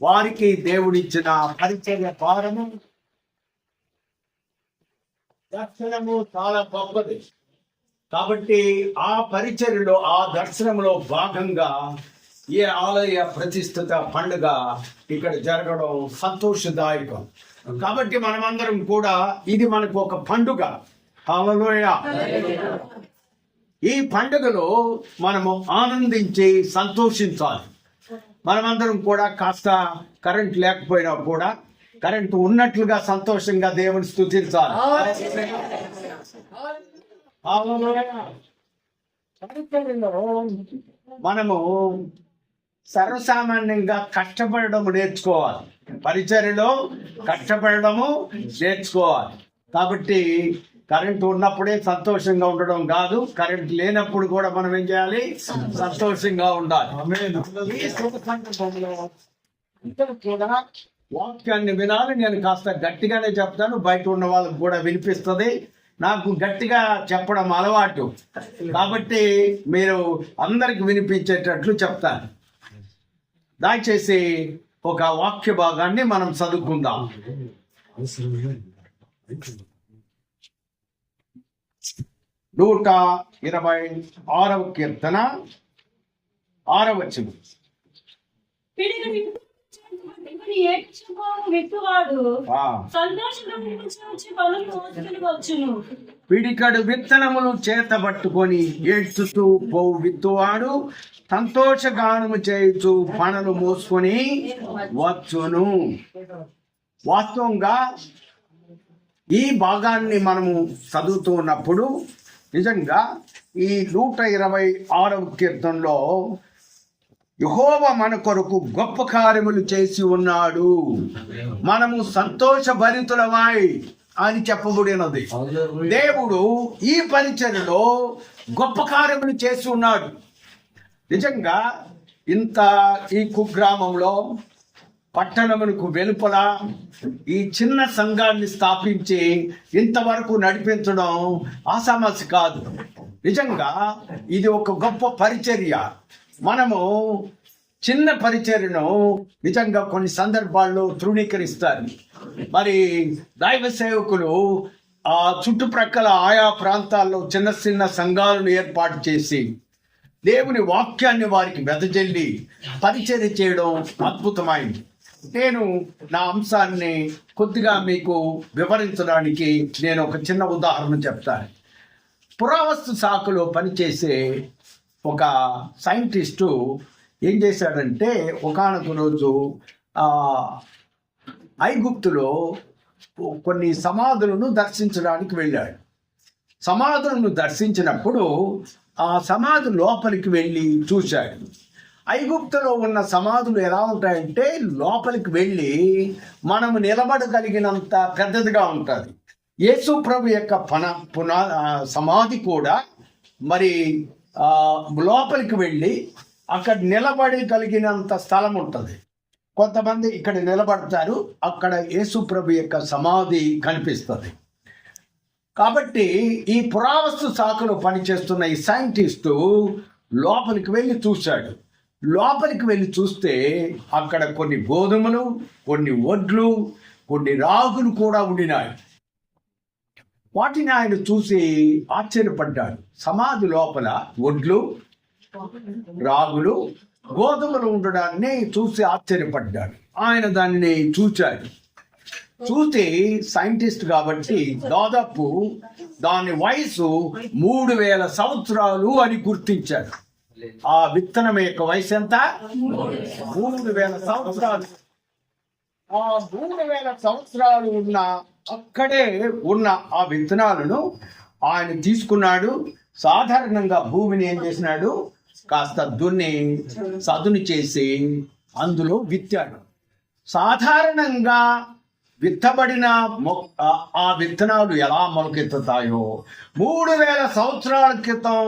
వారికి దేవుడిచ్చిన పరిచర్య భారము దర్శనము చాలా గొప్పది. కాబట్టి ఆ పరిచర్యలో, ఆ దర్శనంలో భాగంగా ఈ ఆలయ ప్రతిష్ఠిత పండుగ ఇక్కడ జరగడం సంతోషదాయకం. కాబట్టి మనమందరం కూడా ఇది మనకు ఒక పండుగ. హల్లెలూయా. ఈ పండుగలో మనము ఆనందించి సంతోషించాలి. మనమందరం కూడా కాస్త కరెంట్ లేకపోయినా కూడా కరెంట్ ఉన్నట్లుగా సంతోషంగా దేవుని స్తుతించాలి. మనము సర్వసామాన్యంగా కష్టపడడం నేర్చుకోవాలి. పరిచర్యలో కష్టపడము నేర్చుకోవాలి. కాబట్టి కరెంట్ ఉన్నప్పుడే సంతోషంగా ఉండడం కాదు, కరెంట్ లేనప్పుడు కూడా మనం ఏం చేయాలి? సంతోషంగా ఉండాలి. ఈ శుభ సందర్భంలో అందరూ కూడా వాక్యాన్ని వినాలి. నేను కాస్త గట్టిగానే చెప్తాను, బయట ఉన్న వాళ్ళకు కూడా వినిపిస్తుంది. నాకు గట్టిగా చెప్పడం అలవాటు, కాబట్టి మీరు అందరికి వినిపించేటట్లు చెప్తాను. దయచేసి ఒక వాక్య భాగాన్ని మనం చదువుకుందాం. 126వ కీర్తన 6వ వచనం. పిడికడు విత్తనములు చేతబట్టుకొని ఏడ్చుతూ పోవు విత్తువాడు సంతోషగానము చేయుచు పనులు మోసుకొని వచ్చును. వాస్తవంగా ఈ భాగాన్ని మనము చదువుతూ ఉన్నప్పుడు నిజంగా ఈ 126వ కీర్తనలో యెహోవా మన కొరకు గొప్ప కార్యములు చేసి ఉన్నాడు, మనము సంతోషభరితులమై అని చెప్పబడినది. దేవుడు ఈ పరిచర్యలో గొప్ప కార్యములు చేసి ఉన్నాడు. నిజంగా ఇంత ఈ కుగ్రామంలో పట్టణమునకు వెలుపల ఈ చిన్న సంఘాన్ని స్థాపించి ఇంతవరకు నడిపించడం ఆసామాసి కాదు. నిజంగా ఇది ఒక గొప్ప పరిచర్య. మనము చిన్న పరిచర్యను నిజంగా కొన్ని సందర్భాల్లో తృణీకరిస్తారు. మరి దైవ సేవకులు ఆ చుట్టుప్రక్కల ఆయా ప్రాంతాల్లో చిన్న చిన్న సంఘాలను ఏర్పాటు చేసి దేవుని వాక్యాన్ని వారికి వెదజల్లి పరిచర్య చేయడం అద్భుతమైంది. నేను నా అంశాన్ని కొద్దిగా మీకు వివరించడానికి నేను ఒక చిన్న ఉదాహరణ చెప్తాను. పురావస్తు శాఖలో పనిచేసే ఒక సైంటిస్టు ఏం చేశాడంటే, ఒకానొక రోజు ఐగుప్తులో కొన్ని సమాధులను దర్శించడానికి వెళ్ళాడు. సమాధులను దర్శించినప్పుడు ఆ సమాధి లోపలికి వెళ్ళి చూశాడు. ఐగుప్తులో ఉన్న సమాధులు ఎలా ఉంటాయంటే, లోపలికి వెళ్ళి మనము నిలబడగలిగినంత పెద్దదిగా ఉంటుంది. యేసు ప్రభు యొక్క సమాధి కూడా మరి లోపలికి వెళ్ళి అక్కడ నిలబడగలిగినంత స్థలం ఉంటుంది. కొంతమంది ఇక్కడ నిలబడతారు, అక్కడ యేసు ప్రభు యొక్క సమాధి కనిపిస్తుంది. కాబట్టి ఈ పురావస్తు శాఖలో పనిచేస్తున్న ఈ సైంటిస్టు లోపలికి వెళ్ళి చూశాడు. లోపలికి వెళ్ళి చూస్తే అక్కడ కొన్ని గోధుమలు, కొన్ని వడ్లు, కొన్ని రాగులు కూడా ఉండినాయి. వాటిని ఆయన చూసి ఆశ్చర్యపడ్డాడు. సమాధి లోపల వడ్లు, రాగులు, గోధుమలు ఉండడాన్ని చూసి ఆశ్చర్యపడ్డాడు. ఆయన దానిని చూశాడు. చూసి సైంటిస్ట్ కాబట్టి దాదాపు దాని వయసు 3000 సంవత్సరాలు అని గుర్తించాడు. ఆ విత్తనం యొక్క వయసు ఎంత? 3000 సంవత్సరాలు. ఆ 3000 సంవత్సరాలు ఉన్న అక్కడే ఉన్న ఆ విత్తనాలను ఆయన తీసుకున్నాడు. సాధారణంగా భూమిని ఏం చేసినాడు? కాస్త దున్ని సదును చేసి అందులో విత్తాడు. సాధారణంగా విత్తబడిన ఆ విత్తనాలు ఎలా మొలకెత్తుతాయో 3000 సంవత్సరాల క్రితం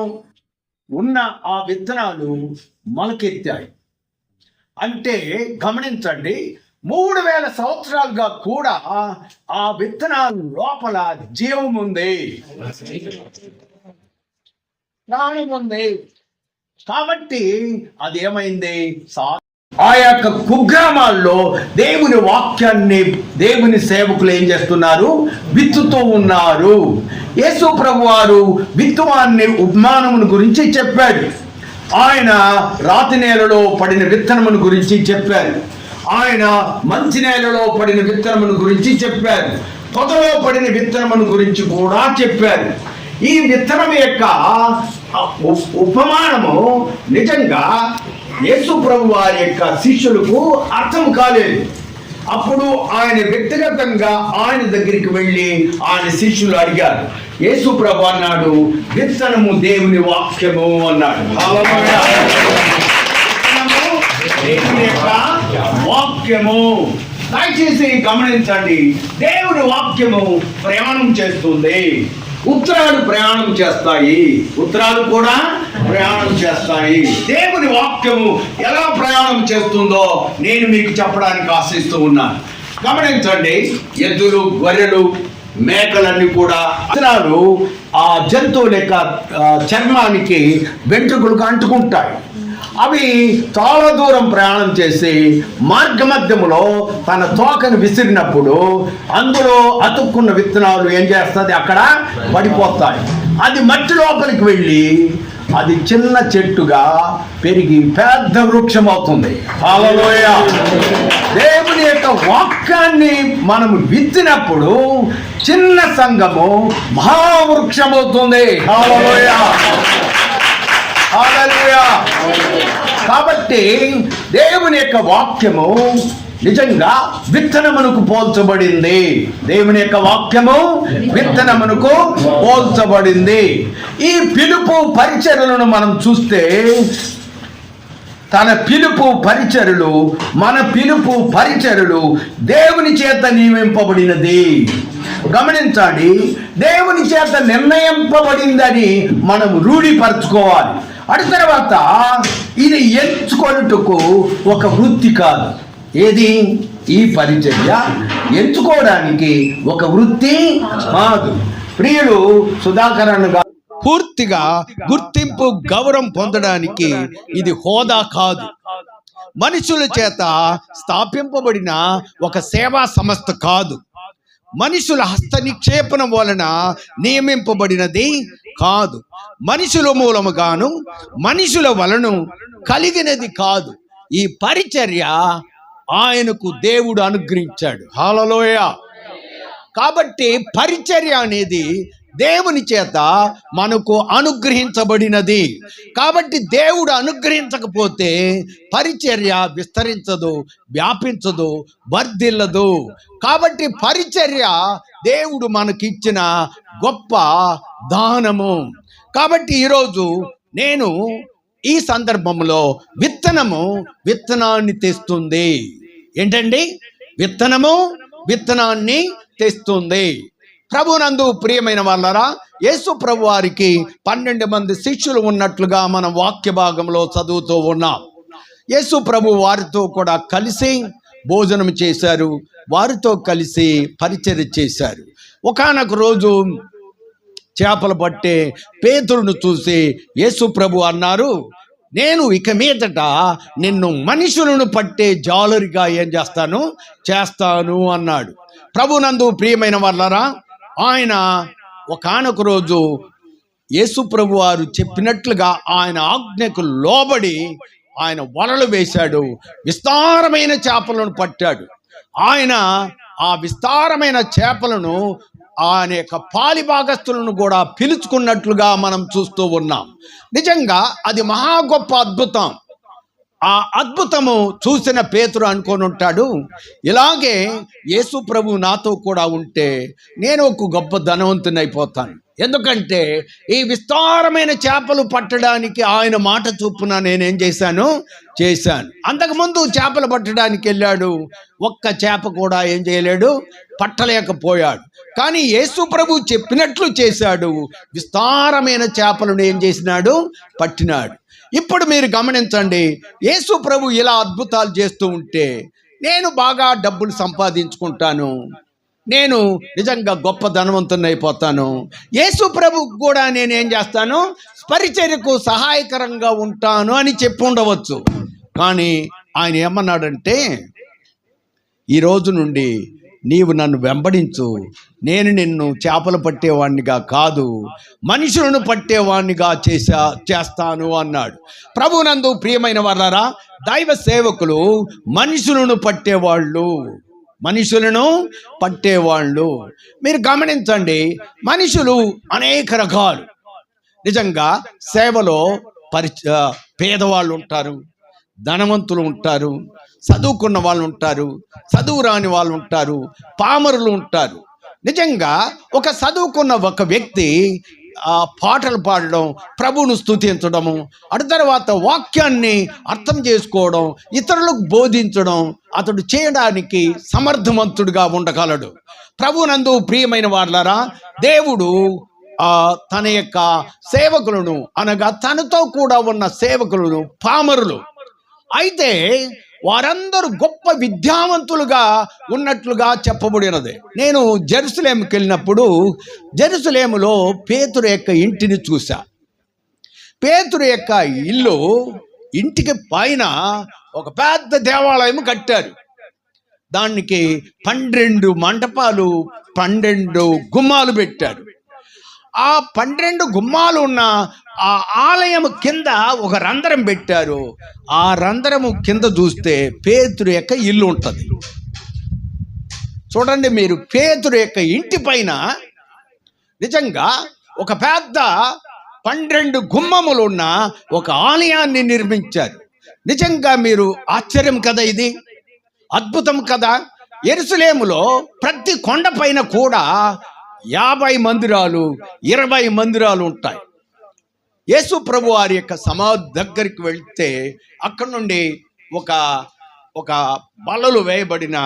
ఉన్న ఆ విత్తనాలు మొలకెత్తాయి. అంటే గమనించండి, 3000 సంవత్సరాలుగా కూడా ఆ విత్తనాల లోపల జీవం ఉంది, ప్రాణం ఉంది. కాబట్టి అది ఏమైంది? ఆ యొక్క కుగ్రామాల్లో దేవుని వాక్యాన్ని దేవుని సేవకులు ఏం చేస్తున్నారు? విత్తుతూ ఉన్నారు. యేసు ప్రభువారు విత్తువాన్ని ఉపమానమును గురించి చెప్పాడు. ఆయన రాతి నేలలో పడిన విత్తనమును గురించి చెప్పారు. ఆయన మంచి నేలలో పడిన విత్తనమును గురించి చెప్పారు. పొదలో పడిన విత్తనమును గురించి కూడా చెప్పారు. ఈ విత్తనం యొక్క ఉపమానము నిజంగా యేసు ప్రభు వారి యొక్క శిష్యులకు అర్థం కాలేదు. అప్పుడు ఆయన వ్యక్తిగతంగా ఆయన దగ్గరికి వెళ్ళి ఆయన శిష్యులు అడిగారు. యేసు ప్రభు అన్నాడు, విత్తనము దేవుని వాక్యము అన్నాడు. దేవుని యొక్క వాక్యము. దయచేసి గమనించండి, దేవుని వాక్యము ప్రయాణం చేస్తుంది. ఉత్తరాలు ప్రయాణం చేస్తాయి, ఉత్తరాలు కూడా ప్రయాణం చేస్తాయి. దేవుని వాక్యము ఎలా ప్రయాణం చేస్తుందో నేను మీకు చెప్పడానికి ఆశిస్తూ ఉన్నాను. గమనించండి, ఎద్దులు, గొర్రెలు, మేకలన్నీ కూడా ఉత్తరాలు ఆ జంతువుల యొక్క చర్మానికి, వెంట్రుకలకు అంటుకుంటాయి. అవి చాలా దూరం ప్రయాణం చేసి మార్గమధ్యములో తన తోకను విసిరినప్పుడు అందులో అతుక్కున్న విత్తనాలు ఏం చేస్తుంది? అక్కడ పడిపోతాయి. అది మట్టి లోపలికి వెళ్ళి అది చిన్న చెట్టుగా పెరిగి పెద్ద వృక్షం అవుతుంది. హల్లెలూయా. దేవుని యొక్క వాక్యాన్ని మనం విత్తినప్పుడు చిన్న సంఘము మహావృక్షం అవుతుంది. హల్లెలూయా. హల్లెలూయా. కాబట్టి దేవుని యొక్క వాక్యము నిజంగా విత్తనమునకు పోల్చబడింది. దేవుని యొక్క వాక్యము విత్తనమునకు పోల్చబడింది. ఈ పిలుపు పరిచర్యలను మనం చూస్తే తన పిలుపు పరిచర్యలు, మన పిలుపు పరిచర్యలు దేవుని చేత నియమింపబడినది. గమనించండి, దేవుని చేత నిర్ణయింపబడిందని మనం రూఢిపరచుకోవాలి. అటు తర్వాత ఇది ఎంచుకొనుటకు ఒక వృత్తి కాదు. ఏది? ఈ పరిచర్య ఎంచుకోవడానికి ఒక వృత్తి కాదు. ప్రియులు సుధాకర్ గారు పూర్తిగా గుర్తింపు, గౌరవం పొందడానికి ఇది హోదా కాదు. మనుషుల చేత స్థాపింపబడిన ఒక సేవా సంస్థ కాదు. మనుషుల హస్త నిక్షేపణ వలన నియమింపబడినది కాదు. మనుషుల మూలముగాను మనుషుల వలన కలిగినది కాదు. ఈ పరిచర్య ఆయనకు దేవుడు అనుగ్రహించాడు. హల్లెలూయా. కాబట్టి పరిచర్య అనేది దేవుని చేత మనకు అనుగ్రహించబడినది. కాబట్టి దేవుడు అనుగ్రహించకపోతే పరిచర్య విస్తరించదు, వ్యాపించదు, వర్ధిల్లదు. కాబట్టి పరిచర్య దేవుడు మనకిచ్చిన గొప్ప దానము. కాబట్టి ఈరోజు నేను ఈ సందర్భంలో విత్తనాన్ని తెస్తుంది. ఏంటండి? విత్తనము విత్తనాన్ని తెస్తుంది. ప్రభునందు ప్రియమైన వాళ్ళరా, యేసు ప్రభు వారికి 12 మంది శిష్యులు ఉన్నట్లుగా మనం వాక్య భాగంలో చదువుతూ ఉన్నాం. యేసు ప్రభు వారితో కూడా కలిసి భోజనం చేశారు, వారితో కలిసి పరిచర్య చేశారు. ఒకానొక రోజు చేపలు పట్టే పేతురును చూసి యేసు ప్రభు అన్నారు, నేను ఇక మీదట నిన్ను మనుషులను పట్టే జాలరిగా ఏం చేస్తాను అన్నాడు. ప్రభునందు ప్రియమైన వాళ్ళరా, ఆయన ఒకానొక రోజు యేసు ప్రభు వారు చెప్పినట్లుగా ఆయన ఆజ్ఞకు లోబడి ఆయన వలలు వేశాడు, విస్తారమైన చేపలను పట్టాడు. ఆయన ఆ విస్తారమైన చేపలను ఆయన యొక్క పాలి భాగస్తులను కూడా పిలుచుకున్నట్లుగా మనం చూస్తూ ఉన్నాం. నిజంగా అది మహా గొప్ప అద్భుతం. ఆ అద్భుతము చూసిన పేతురు అనుకొని ఉంటాడు, ఇలాగే యేసు ప్రభు నాతో కూడా ఉంటే నేను ఒక గొప్ప ధనవంతుని అయిపోతాను. ఎందుకంటే ఈ విస్తారమైన చేపలు పట్టడానికి ఆయన మాట చొప్పున నేనేం చేశాను. అంతకుముందు చేపలు పట్టడానికి వెళ్ళాడు, ఒక్క చేప కూడా ఏం చేయలేడు, పట్టలేకపోయాడు. కానీ యేసు ప్రభు చెప్పినట్లు చేశాడు, విస్తారమైన చేపలను ఏం చేసినాడు, పట్టినాడు. ఇప్పుడు మీరు గమనించండి, యేసు ప్రభు ఇలా అద్భుతాలు చేస్తూ ఉంటే నేను బాగా డబ్బులు సంపాదించుకుంటాను, నేను నిజంగా గొప్ప ధనవంతుని అయిపోతాను, యేసు ప్రభు కూడా నేనేం చేస్తాను, పరిచర్యకు సహాయకరంగా ఉంటాను అని చెప్పి ఉండవచ్చు. కానీ ఆయన ఏమన్నాడంటే, ఈ రోజు నుండి నీవు నన్ను వెంబడించు, నేను నిన్ను చేపలు పట్టేవాడినిగా కాదు, మనుషులను పట్టేవాడినిగా చేస్తాను అన్నాడు. ప్రభునందు ప్రియమైన వారలారా, దైవ సేవకులు మనుషులను పట్టేవాళ్ళు. మీరు గమనించండి, మనుషులు అనేక రకాలు. నిజంగా సేవలో పేదవాళ్ళు ఉంటారు, ధనవంతులు ఉంటారు, చదువుకున్న వాళ్ళు ఉంటారు, చదువు రాని వాళ్ళు ఉంటారు, పామరులు ఉంటారు. నిజంగా ఒక చదువుకున్న ఒక వ్యక్తి పాటలు పాడడం, ప్రభువును స్తుతించడము, అటు తర్వాత వాక్యాన్ని అర్థం చేసుకోవడం, ఇతరులకు బోధించడం అతడు చేయడానికి సమర్థవంతుడిగా ఉండగలడు. ప్రభువునందు ప్రియమైన వారలారా, దేవుడు తన యొక్క సేవకులను, అనగా తనతో కూడా ఉన్న సేవకులను పామరులు. అయితే వారందరూ గొప్ప విద్యావంతులుగా ఉన్నట్లుగా చెప్పబడినది. నేను జెరూసలేంకి వెళ్ళినప్పుడు జెరూసలేములో పేతురు యొక్క ఇంటిని చూసా. పేతురు యొక్క ఇంటికి పైన ఒక పెద్ద దేవాలయం కట్టారు. దానికి 12 మంటపాలు, 12 గుమ్మాలు పెట్టారు. ఆ 12 గుమ్మాలు ఉన్న ఆ ఆలయం కింద ఒక రంధ్రం పెట్టారు. ఆ రంధ్రము కింద చూస్తే పేతురు యొక్క ఇల్లు ఉంటుంది. చూడండి మీరు, పేతురు యొక్క ఇంటి పైన నిజంగా ఒక పెద్ద 12 గుమ్మములు ఉన్న ఒక ఆలయాన్ని నిర్మించారు. నిజంగా మీరు ఆశ్చర్యం కదా, ఇది అద్భుతం కదా. యెరూషలేములో ప్రతి కొండ పైన కూడా 50 మందిరాలు, 20 మందిరాలు ఉంటాయి. యేసు ప్రభు వారి యొక్క సమాధి దగ్గరికి వెళ్తే అక్కడ నుండి ఒక బల్లలు వేయబడిన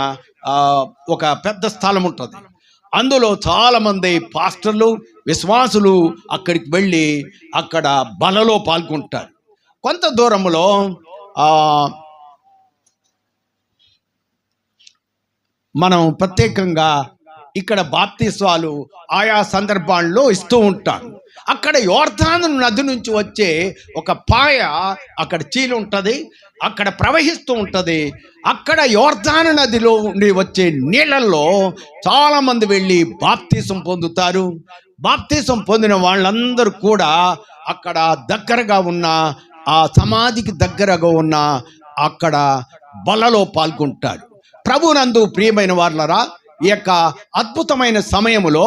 ఒక పెద్ద స్థలం ఉంటుంది. అందులో చాలామంది పాస్టర్లు, విశ్వాసులు అక్కడికి వెళ్ళి అక్కడ బలలో పాల్గొంటారు. కొంత దూరంలో మనం ప్రత్యేకంగా ఇక్కడ బాప్తిస్వాలు ఆయా సందర్భాల్లో ఇస్తూ ఉంటారు. అక్కడ యోర్దాను నది నుంచి వచ్చే ఒక పాయ, అక్కడ చీలు ఉంటుంది, అక్కడ ప్రవహిస్తూ ఉంటుంది. అక్కడ యోర్దాను నదిలో నుండి వచ్చే నీళ్ళల్లో చాలామంది వెళ్ళి బాప్తిసం పొందుతారు. బాప్తిసం పొందిన వాళ్ళందరూ కూడా అక్కడ దగ్గరగా ఉన్న ఆ సమాధికి దగ్గరగా ఉన్న అక్కడ బలలో పాల్గొంటారు. ప్రభునందు ప్రియమైన వారలారా, ఈ యొక్క అద్భుతమైన సమయములో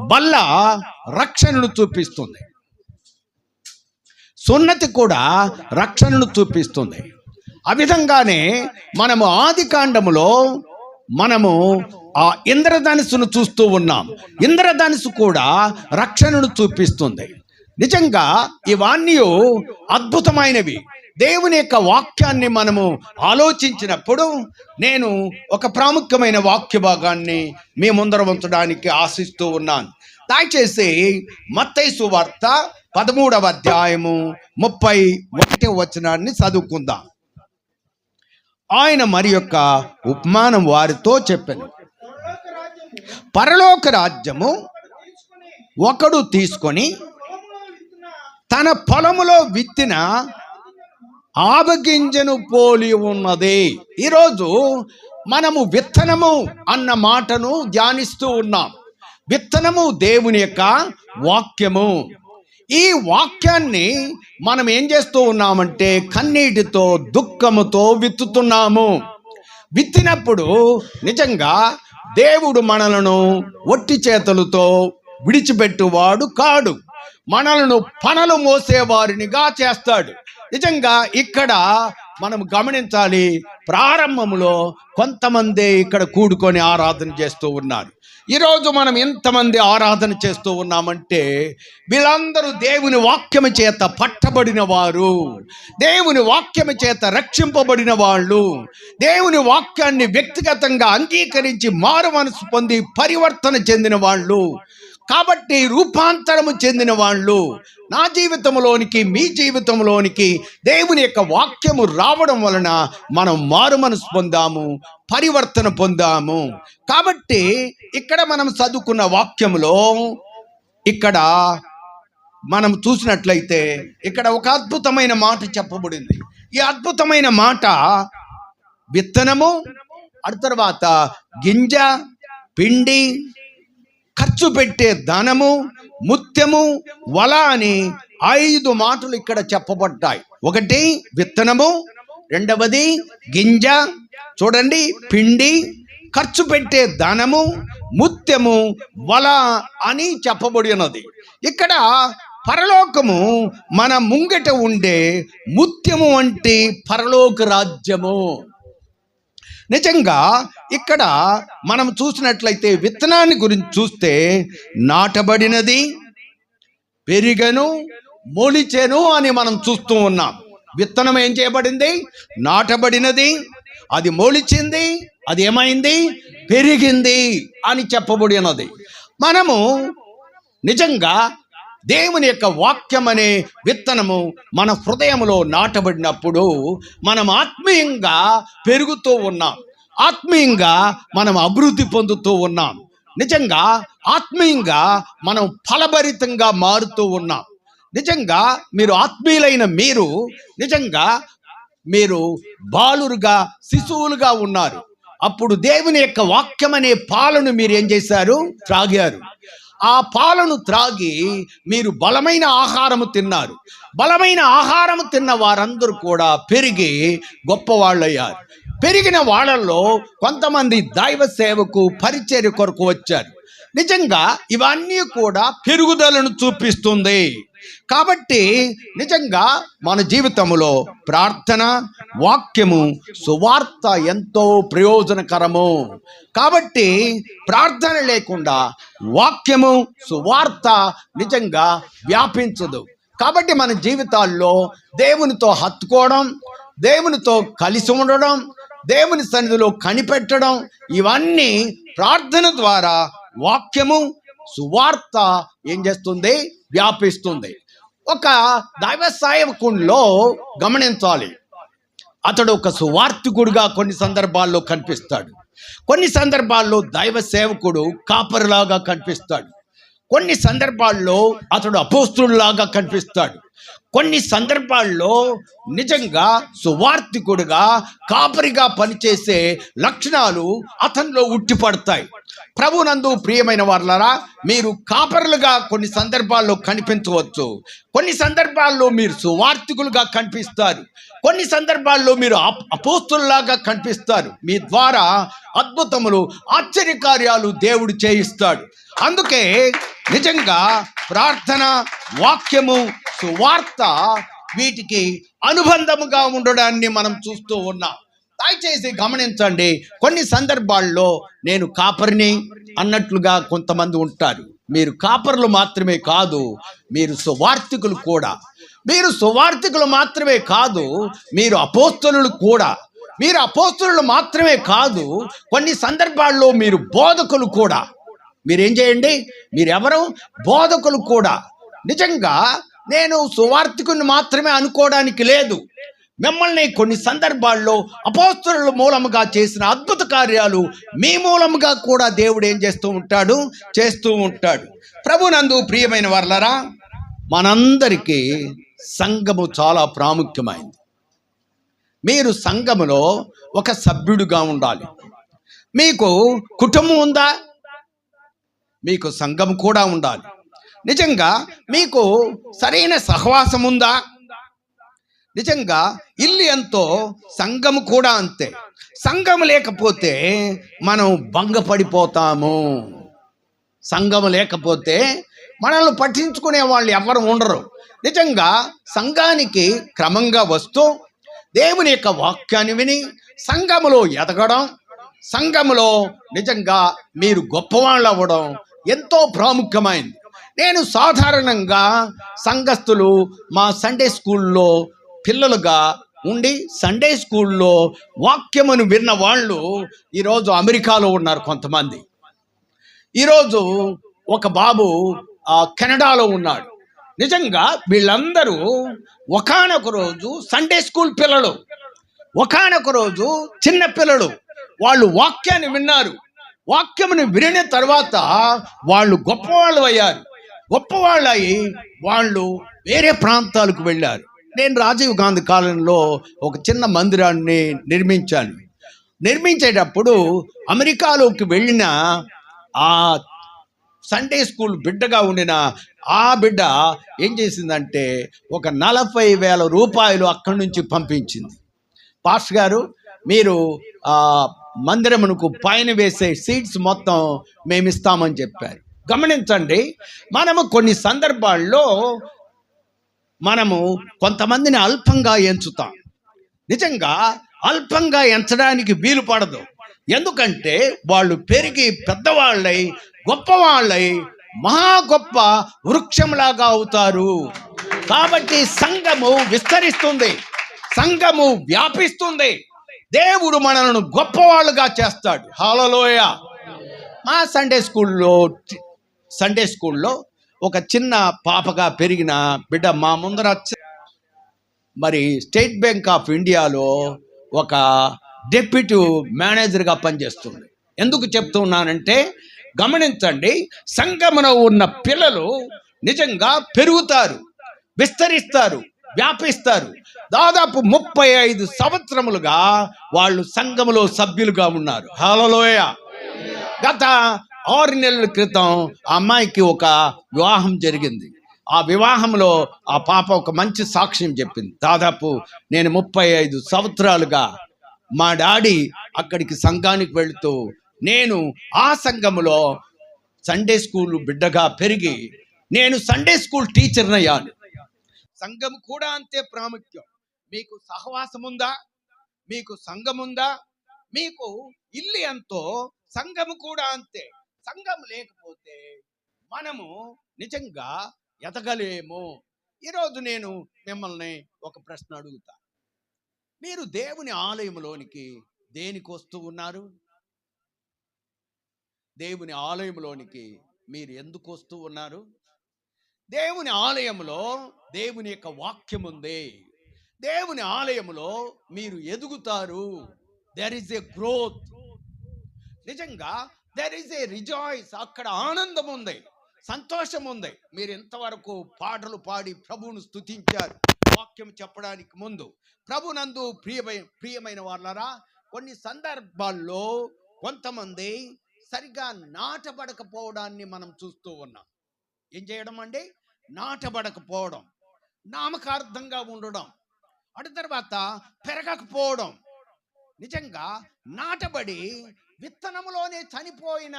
బల్ల రక్షణను చూపిస్తుంది, సున్నతి కూడా రక్షణను చూపిస్తుంది. ఆ విధంగానే మనము ఆది కాండములో మనము ఆ ఇంద్రధనుస్సును చూస్తూ ఉన్నాం. ఇంద్రధనుస్సు కూడా రక్షణను చూపిస్తుంది. నిజంగా ఇవన్నీ అద్భుతమైనవి. దేవుని యొక్క వాక్యాన్ని మనము ఆలోచించినప్పుడు నేను ఒక ప్రాముఖ్యమైన వాక్య భాగాన్ని మీ ముందర ఉంచడానికి ఆశిస్తూ ఉన్నాను. దయచేసి మత్తయి సువార్త 13వ అధ్యాయము 31వ వచనాన్ని చదువుకుందాం. ఆయన మరి యొక్క ఉపమానం వారితో చెప్పాను. పరలోక రాజ్యము ఒకడు తీసుకొని తన పొలములో విత్తిన ఆవగింజను పోలి ఉన్నది. ఈరోజు మనము విత్తనము అన్న మాటను ధ్యానిస్తూ ఉన్నాం. విత్తనము దేవుని యొక్క వాక్యము. ఈ వాక్యాన్ని మనం ఏం చేస్తూ ఉన్నామంటే కన్నీటితో, దుఃఖముతో విత్తుతున్నాము. విత్తినప్పుడు నిజంగా దేవుడు మనలను ఒట్టి చేతులతో విడిచిపెట్టువాడు కాడు, మనలను పనలు మోసేవారినిగా చేస్తాడు. నిజంగా ఇక్కడ మనం గమనించాలి, ప్రారంభంలో కొంతమంది ఇక్కడ కూడుకొని ఆరాధన చేస్తూ ఉన్నారు. ఈరోజు మనం ఎంతమంది ఆరాధన చేస్తూ ఉన్నామంటే వీళ్ళందరూ దేవుని వాక్యము చేత పట్టబడిన వారు, దేవుని వాక్యము చేత రక్షింపబడిన వాళ్ళు, దేవుని వాక్యాన్ని వ్యక్తిగతంగా అంగీకరించి మారు మనసు పొంది పరివర్తన చెందిన వాళ్ళు. కాబట్టి రూపాంతరము చెందిన వాళ్ళు. నా జీవితంలోనికి, మీ జీవితంలోనికి దేవుని యొక్క వాక్యము రావడం వలన మనం మారు మనసు పొందాము, పరివర్తన పొందాము. కాబట్టి ఇక్కడ మనం చదువుకున్న వాక్యములో ఇక్కడ మనం చూసినట్లయితే ఇక్కడ ఒక అద్భుతమైన మాట చెప్పబడింది. ఈ అద్భుతమైన మాట విత్తనము, ఆ తర్వాత గింజ, పిండి, ఖర్చు పెట్టే ధనము, ముత్యము, వల అని 5 మాటలు ఇక్కడ చెప్పబడ్డాయి. ఒకటి విత్తనము, రెండవది గింజ, చూడండి పిండి, ఖర్చు పెట్టే ధనము, ముత్యము, వల అని చెప్పబడి ఉన్నది. ఇక్కడ పరలోకము మన ముంగట ఉండే ముత్యము వంటి పరలోక రాజ్యము. నిజంగా ఇక్కడ మనం చూసినట్లయితే విత్తనాన్ని గురించి చూస్తే నాటబడినది, పెరిగను, మొలిచెను అని మనం చూస్తూ ఉన్నాం. విత్తనం ఏం చేయబడింది? నాటబడినది, అది మొలిచింది, అది ఏమైంది? పెరిగింది అని చెప్పబడి ఉన్నది. మనము నిజంగా దేవుని యొక్క వాక్యం అనే విత్తనము మన హృదయంలో నాటబడినప్పుడు మనం ఆత్మీయంగా పెరుగుతూ ఉన్నాం, ఆత్మీయంగా మనం అభివృద్ధి పొందుతూ ఉన్నాం. నిజంగా ఆత్మీయంగా మనం ఫలభరితంగా మారుతూ ఉన్నాం. నిజంగా మీరు ఆత్మీయులైన మీరు నిజంగా మీరు బాలురుగా, శిశువులుగా ఉన్నారు. అప్పుడు దేవుని యొక్క వాక్యం అనే పాలను మీరు ఏం చేశారు? త్రాగారు. ఆ పాలను త్రాగి మీరు బలమైన ఆహారము తిన్నారు. బలమైన ఆహారము తిన్న వారందరూ కూడా పెరిగి గొప్పవాళ్ళయ్యారు. పెరిగిన వాళ్ళల్లో కొంతమంది దైవ సేవకు, పరిచర్య కొరకు వచ్చారు. నిజంగా ఇవన్నీ కూడా పెరుగుదలను చూపిస్తుంది. కాబట్టి నిజంగా మన జీవితంలో ప్రార్థన, వాక్యము, సువార్త ఎంతో ప్రయోజనకరము. కాబట్టి ప్రార్థన లేకుండా వాక్యము, సువార్త నిజంగా వ్యాపించదు. కాబట్టి మన జీవితాల్లో దేవునితో హత్తుకోవడం, దేవునితో కలిసి ఉండడం, దేవుని సన్నిధిలో కనిపెట్టడం, ఇవన్నీ ప్రార్థన ద్వారా వాక్యము, సువార్త ఏం చేస్తుంది? వ్యాపిస్తుంది. ఒక దైవ సేవకునిలో గమనించాలి, అతడు ఒక సువార్తికుడుగా కొన్ని సందర్భాల్లో కనిపిస్తాడు. కొన్ని సందర్భాల్లో దైవ సేవకుడు కాపరిలాగా కనిపిస్తాడు. కొన్ని సందర్భాల్లో అతడు అపోస్తులులాగా కనిపిస్తాడు. కొన్ని సందర్భాల్లో నిజంగా సువార్తికుడుగా, కాపరిగా పనిచేసే లక్షణాలు అతనిలో ఉట్టిపడతాయి. ప్రభునందు ప్రియమైన వారలారా, మీరు కాపరులుగా కొన్ని సందర్భాల్లో కనిపించవచ్చు. కొన్ని సందర్భాల్లో మీరు సువార్తికులుగా కనిపిస్తారు. కొన్ని సందర్భాల్లో మీరు అపోస్తుల్లాగా కనిపిస్తారు. మీ ద్వారా అద్భుతములు, ఆశ్చర్యకార్యాలు దేవుడు చేయిస్తాడు. అందుకే నిజంగా ప్రార్థన, వాక్యము, సువార్త వీటికి అనుబంధముగా ఉండడాన్ని మనం చూస్తూ ఉన్నాం. దయచేసి గమనించండి, కొన్ని సందర్భాల్లో నేను కాపరిని అన్నట్లుగా కొంతమంది ఉంటారు. మీరు కాపరులు మాత్రమే కాదు, మీరు సువార్తికులు కూడా. మీరు సువార్తికులు మాత్రమే కాదు, మీరు అపోస్తలులు కూడా. మీరు అపోస్తలులు మాత్రమే కాదు, కొన్ని సందర్భాల్లో మీరు బోధకులు కూడా. మీరేం చేయండి? మీరెవరు? బోధకులు కూడా. నిజంగా నేను సువార్తికుని మాత్రమే అనుకోవడానికి లేదు. మిమ్మల్ని కొన్ని సందర్భాల్లో అపోస్తలుల మూలముగా చేసిన అద్భుత కార్యాలు మీ మూలముగా కూడా దేవుడు ఏం చేస్తూ ఉంటాడు? చేస్తూ ఉంటాడు. ప్రభునందు ప్రియమైన వారలారా, మనందరికీ సంఘము చాలా ప్రాముఖ్యమైంది. మీరు సంఘములో ఒక సభ్యుడిగా ఉండాలి. మీకు కుటుంబం ఉందా? మీకు సంఘం కూడా ఉండాలి. నిజంగా మీకు సరైన సహవాసం ఉందా? నిజంగా ఇల్లు ఎంతో సంఘము కూడా అంతే. సంఘము లేకపోతే మనం భంగపడిపోతాము. సంఘము లేకపోతే మనల్ని పట్టించుకునే వాళ్ళు ఎవరు ఉండరు. నిజంగా సంఘానికి క్రమంగా వస్తూ దేవుని యొక్క వాక్యాన్ని విని సంఘములో ఎదగడం, సంఘములో నిజంగా మీరు గొప్పవాళ్ళు అవ్వడం ఎంతో ప్రాముఖ్యమైనది. నేను సాధారణంగా సంఘస్థులు మా సండే స్కూల్లో పిల్లలుగా ఉండి సండే స్కూల్లో వాక్యమును విన్న వాళ్ళు ఈరోజు అమెరికాలో ఉన్నారు. కొంతమంది ఈరోజు ఒక బాబు కెనడాలో ఉన్నాడు. నిజంగా వీళ్ళందరూ ఒకానొక రోజు సండే స్కూల్ పిల్లలు, ఒకానొక రోజు చిన్న పిల్లలు. వాళ్ళు వాక్యాన్ని విన్నారు. వాక్యమును వినిన తర్వాత వాళ్ళు గొప్పవాళ్ళు అయ్యారు. గొప్పవాళ్ళు అయి వాళ్ళు వేరే ప్రాంతాలకు వెళ్ళారు. నేను రాజీవ్ గాంధీ కాలంలో ఒక చిన్న మందిరాన్ని నిర్మించాను. నిర్మించేటప్పుడు అమెరికాలోకి వెళ్ళిన ఆ సండే స్కూల్ బిడ్డగా ఉండిన ఆ బిడ్డ ఏం చేసిందంటే ఒక 40,000 రూపాయలు అక్కడి నుంచి పంపించింది. పాస్టర్ గారు, మీరు ఆ మందిరమునకు పైన వేసే సీట్స్ మొత్తం మేము ఇస్తామని చెప్పారు. గమనించండి, మనము కొన్ని సందర్భాల్లో మనము కొంతమందిని అల్పంగా ఎంచుతాం. నిజంగా అల్పంగా ఎంచడానికి వీలు పడదు. ఎందుకంటే వాళ్ళు పెరిగి పెద్దవాళ్ళై గొప్పవాళ్ళై మహా గొప్ప వృక్షంలాగా అవుతారు. కాబట్టి సంఘము విస్తరిస్తుంది, సంఘము వ్యాపిస్తుంది. దేవుడు మనలను గొప్పవాళ్ళుగా చేస్తాడు. హల్లెలూయా. మా సండే స్కూల్లో ఒక చిన్న పాపగా పెరిగిన బిడ్డ మా ముందర మరి స్టేట్ బ్యాంక్ ఆఫ్ ఇండియాలో ఒక డెప్యూటీ మేనేజర్గా పనిచేస్తుంది. ఎందుకు చెప్తున్నానంటే గమనించండి, సంఘమున ఉన్న పిల్లలు నిజంగా పెరుగుతారు, విస్తరిస్తారు, వ్యాపిస్తారు. దాదాపు 35 సంవత్సరములుగా వాళ్ళు సంఘములో సభ్యులుగా ఉన్నారు. హల్లెలూయా. గత 6 నెలల క్రితం ఆ అమ్మాయికి ఒక వివాహం జరిగింది. ఆ వివాహంలో ఆ పాప ఒక మంచి సాక్ష్యం చెప్పింది. దాదాపు నేను 35 సంవత్సరాలుగా మా డాడీ అక్కడికి సంఘానికి వెళుతూ నేను ఆ సంఘములో సండే స్కూల్ బిడ్డగా పెరిగి నేను సండే స్కూల్ టీచర్ని అయ్యాను. సంఘం కూడా అంతే ప్రాముఖ్యం. మీకు సహవాసం ఉందా? మీకు సంఘం ఉందా? మీకు ఇల్లు ఎంతో సంఘము కూడా అంతే. సంఘం లేకపోతే మనము నిజంగా ఎదగలేము. ఈరోజు నేను మిమ్మల్ని ఒక ప్రశ్న అడుగుతా. మీరు దేవుని ఆలయంలోనికి దేనికి వస్తూ ఉన్నారు? దేవుని ఆలయంలోనికి మీరు ఎందుకు వస్తూ ఉన్నారు? దేవుని ఆలయంలో దేవుని యొక్క వాక్యం ఉంది. దేవుని ఆలయంలో మీరు ఎదుగుతారు. There is a growth. నిజంగా దెర్ ఇస్ ఏ రిజాయిస్. అక్కడ ఆనందం ఉంది, సంతోషం ఉంది. మీరు ఇంతవరకు పాటలు పాడి ప్రభువును స్తుతించారు. వాక్యం చెప్పడానికి ముందు ప్రభునందు ప్రియమైన వాళ్ళరా, కొన్ని సందర్భాల్లో కొంతమంది సరిగా నాటబడకపోవడాన్ని మనం చూస్తూ ఉన్నాం. ఏం చేయడం అండి? నాటబడకపోవడం, నామకార్థంగా ఉండడం, అటు తర్వాత పెరగకపోవడం. నిజంగా నాటబడి విత్తనములోనే చనిపోయిన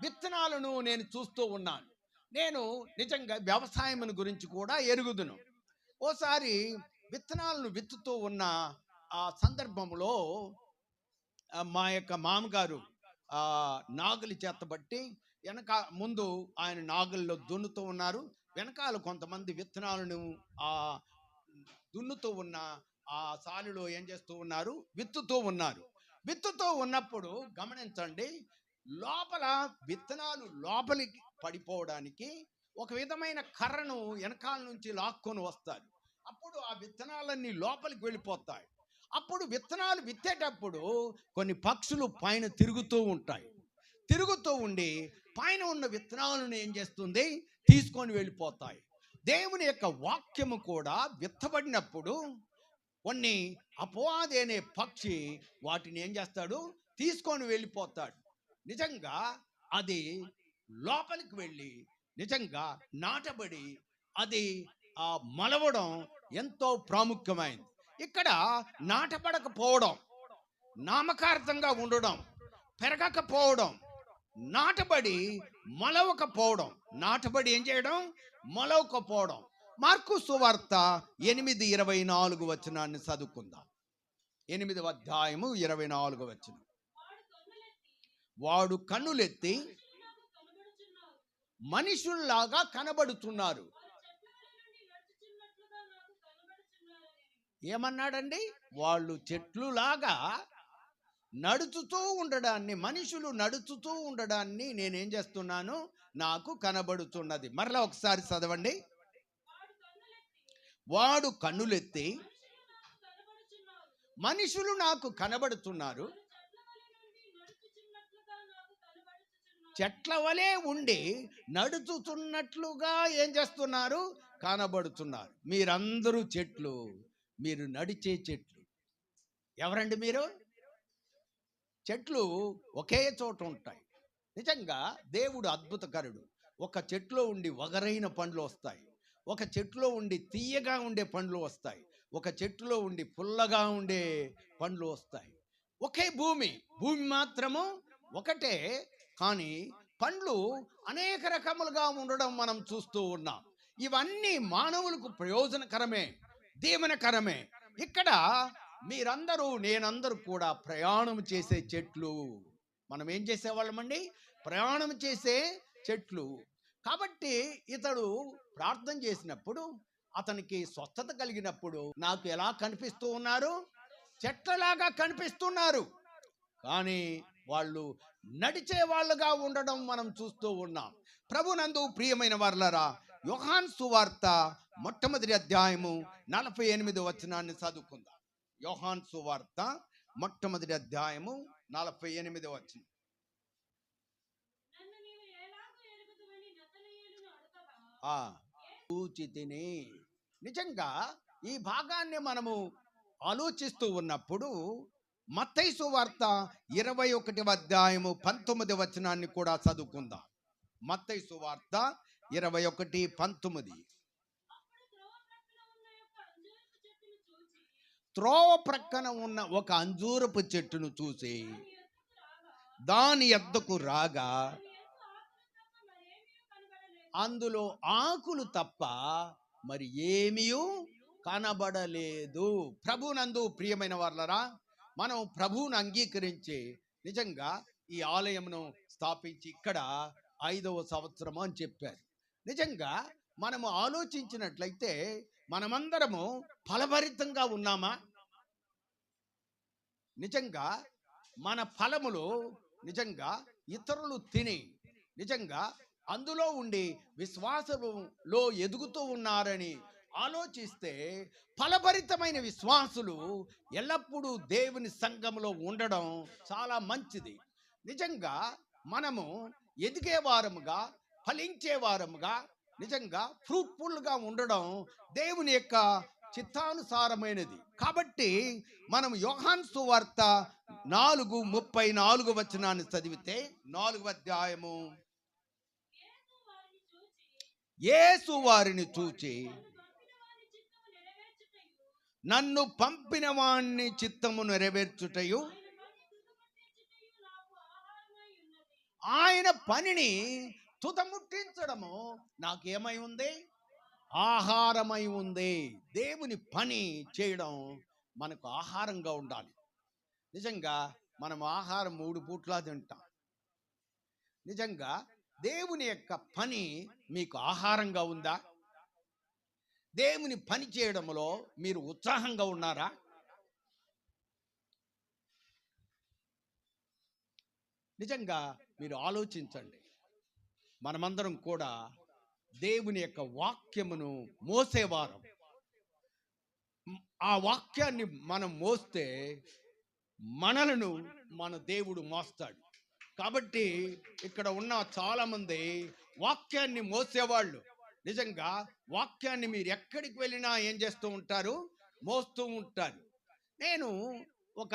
విత్తనాలను నేను చూస్తూ ఉన్నాను. నేను నిజంగా వ్యవసాయం గురించి కూడా ఎరుగుదును. ఓసారి విత్తనాలను విత్తుతూ ఉన్న ఆ సందర్భంలో మా యొక్క మామగారు నాగులి చేతబట్టి వెనక ముందు ఆయన నాగుల్లో దున్నుతూ ఉన్నారు. వెనకాల కొంతమంది విత్తనాలను దున్నుతూ ఉన్న ఆ సాలులో ఏం చేస్తూ ఉన్నారు? విత్తుతూ ఉన్నారు. విత్తుతూ ఉన్నప్పుడు గమనించండి, లోపల విత్తనాలు లోపలికి పడిపోవడానికి ఒక విధమైన కర్రను వెనకాల నుంచి లాక్కొని వస్తారు. అప్పుడు ఆ విత్తనాలన్నీ లోపలికి వెళ్ళిపోతాయి. అప్పుడు విత్తనాలు విత్తేటప్పుడు కొన్ని పక్షులు పైన తిరుగుతూ ఉంటాయి. తిరుగుతూ ఉండి పైన ఉన్న విత్తనాలను ఏం చేస్తుంది? తీసుకొని వెళ్ళిపోతాయి. దేవుని యొక్క వాక్యము కూడా విత్తబడినప్పుడు కొన్ని అపవాది అనే పక్షి వాటిని ఏం చేస్తాడు? తీసుకొని వెళ్ళిపోతాడు. నిజంగా అది లోపలికి వెళ్ళి నిజంగా నాటబడి అది మలవడం ఎంతో ప్రాముఖ్యమైనది. ఇక్కడ నాటబడకపోవడం, నామకార్థంగా ఉండడం, పెరగకపోవడం, నాటబడి మలవకపోవడం. నాటబడి ఏం చేయడం? మలవకపోవడం. మార్కు సువార్త 8:24 వచనాన్ని చదువుకుందాం. 8వ అధ్యాయము 24వ వచనం. వాడు కన్నులెత్తి మనుషుల్లాగా కనబడుతున్నారు. ఏమన్నాడండి? వాళ్ళు చెట్లులాగా నడుచుతూ ఉండడాన్ని, మనుషులు నడుచుతూ ఉండడాన్ని నేనేం చేస్తున్నాను? నాకు కనబడుతున్నది. మరలా ఒకసారి చదవండి. వాడు కన్నులెత్తి మనుషులు నాకు కనబడుతున్నారు, చెట్ల వలె ఉండి నడుచుతున్నట్లుగా ఏం చేస్తున్నారు? కనబడుతున్నారు. మీరందరూ చెట్లు, మీరు నడిచే చెట్లు. ఎవరండి మీరు? చెట్లు ఒకే చోట ఉంటాయి. నిజంగా దేవుడు అద్భుతకరుడు. ఒక చెట్లో ఉండి వగరైన పండ్లు వస్తాయి, ఒక చెట్టులో ఉండి తీయగా ఉండే పండ్లు వస్తాయి, ఒక చెట్టులో ఉండి పుల్లగా ఉండే పండ్లు వస్తాయి. ఒకే భూమి, భూమి మాత్రము ఒకటే, కానీ పండ్లు అనేక రకములుగా ఉండడం మనం చూస్తూ ఉన్నాం. ఇవన్నీ మానవులకు ప్రయోజనకరమే, దీవెనకరమే. ఇక్కడ మీరందరూ నేనందరూ కూడా ప్రయాణం చేసే చెట్లు. మనం ఏం చేసేవాళ్ళమండి? ప్రయాణం చేసే చెట్లు. కాబట్టి ఇతడు ప్రార్థన చేసినప్పుడు, అతనికి స్వస్థత కలిగినప్పుడు నాకు ఎలా కనిపిస్తూ ఉన్నారు? చెట్లలాగా కనిపిస్తున్నారు. కానీ వాళ్ళు నడిచే వాళ్ళుగా ఉండడం మనం చూస్తూ ఉన్నాం. ప్రభునందు ప్రియమైన వారలారా, యోహాను సువార్త మొట్టమొదటి అధ్యాయము 48 వచనాన్ని చదువుకుందాం. యోహాను సువార్త మొట్టమొదటి అధ్యాయము 48 వచనం. సూచితిని. నిజంగా ఈ భాగాన్ని మనము ఆలోచిస్తూ ఉన్నప్పుడు మత్తయి సువార్త 21 అధ్యాయము 19 వచనాన్ని కూడా చదువుకుందాం. మత్తయి సువార్త 21:19. త్రోవ ప్రక్కన ఉన్న ఒక అంజూరపు చెట్టును చూసి దాని యొద్దకు రాగా అందులో ఆకులు తప్ప మరి ఏమీ కనబడలేదు. ప్రభునందు ప్రియమైన వారలారా, మనం ప్రభువును అంగీకరించి నిజంగా ఈ ఆలయమును స్థాపించి ఇక్కడ 5వ సంవత్సరం అని చెప్పారు. నిజంగా మనము ఆలోచించినట్లయితే మనమందరము ఫలభరితంగా ఉన్నామా? నిజంగా మన ఫలములు నిజంగా ఇతరులు తిని నిజంగా అందులో ఉండి విశ్వాసములో ఎదుగుతూ ఉన్నారని ఆలోచిస్తే, ఫలభరితమైన విశ్వాసులు ఎల్లప్పుడూ దేవుని సంఘములో ఉండడం చాలా మంచిది. నిజంగా మనము ఎదిగేవారముగా, ఫలించేవారముగా, నిజంగా ఫ్రూట్ఫుల్గా ఉండడం దేవుని యొక్క చిత్తానుసారమైనది. కాబట్టి మనం యోహాను సువార్త 4:34 వచనాన్ని చదివితే, 4వ అధ్యాయము, యేసు వారిని చూచి నన్ను పంపిన వాణ్ణి చిత్తము నెరవేర్చుటయు ఆయన పనిని తుదముట్టించడము నాకేమై ఉంది? ఆహారమై ఉంది. దేవుని పని చేయడం మనకు ఆహారంగా ఉండాలి. నిజంగా మనం ఆహారం 3 పూట్లా తింటాం. నిజంగా దేవుని యొక్క పని మీకు ఆహారంగా ఉందా? దేవుని పని చేయడంలో మీరు ఉత్సాహంగా ఉన్నారా? నిజంగా మీరు ఆలోచించండి. మనమందరం కూడా దేవుని యొక్క వాక్యమును మోసేవారం. ఆ వాక్యాన్ని మనం మోస్తే మనలను మన దేవుడు మోస్తాడు. కాబట్టి ఇక్కడ ఉన్న చాలా మంది వాక్యాన్ని మోసేవాళ్ళు. నిజంగా వాక్యాన్ని మీరు ఎక్కడికి వెళ్ళినా ఏం చేస్తూ ఉంటారు? మోస్తూ ఉంటారు. నేను ఒక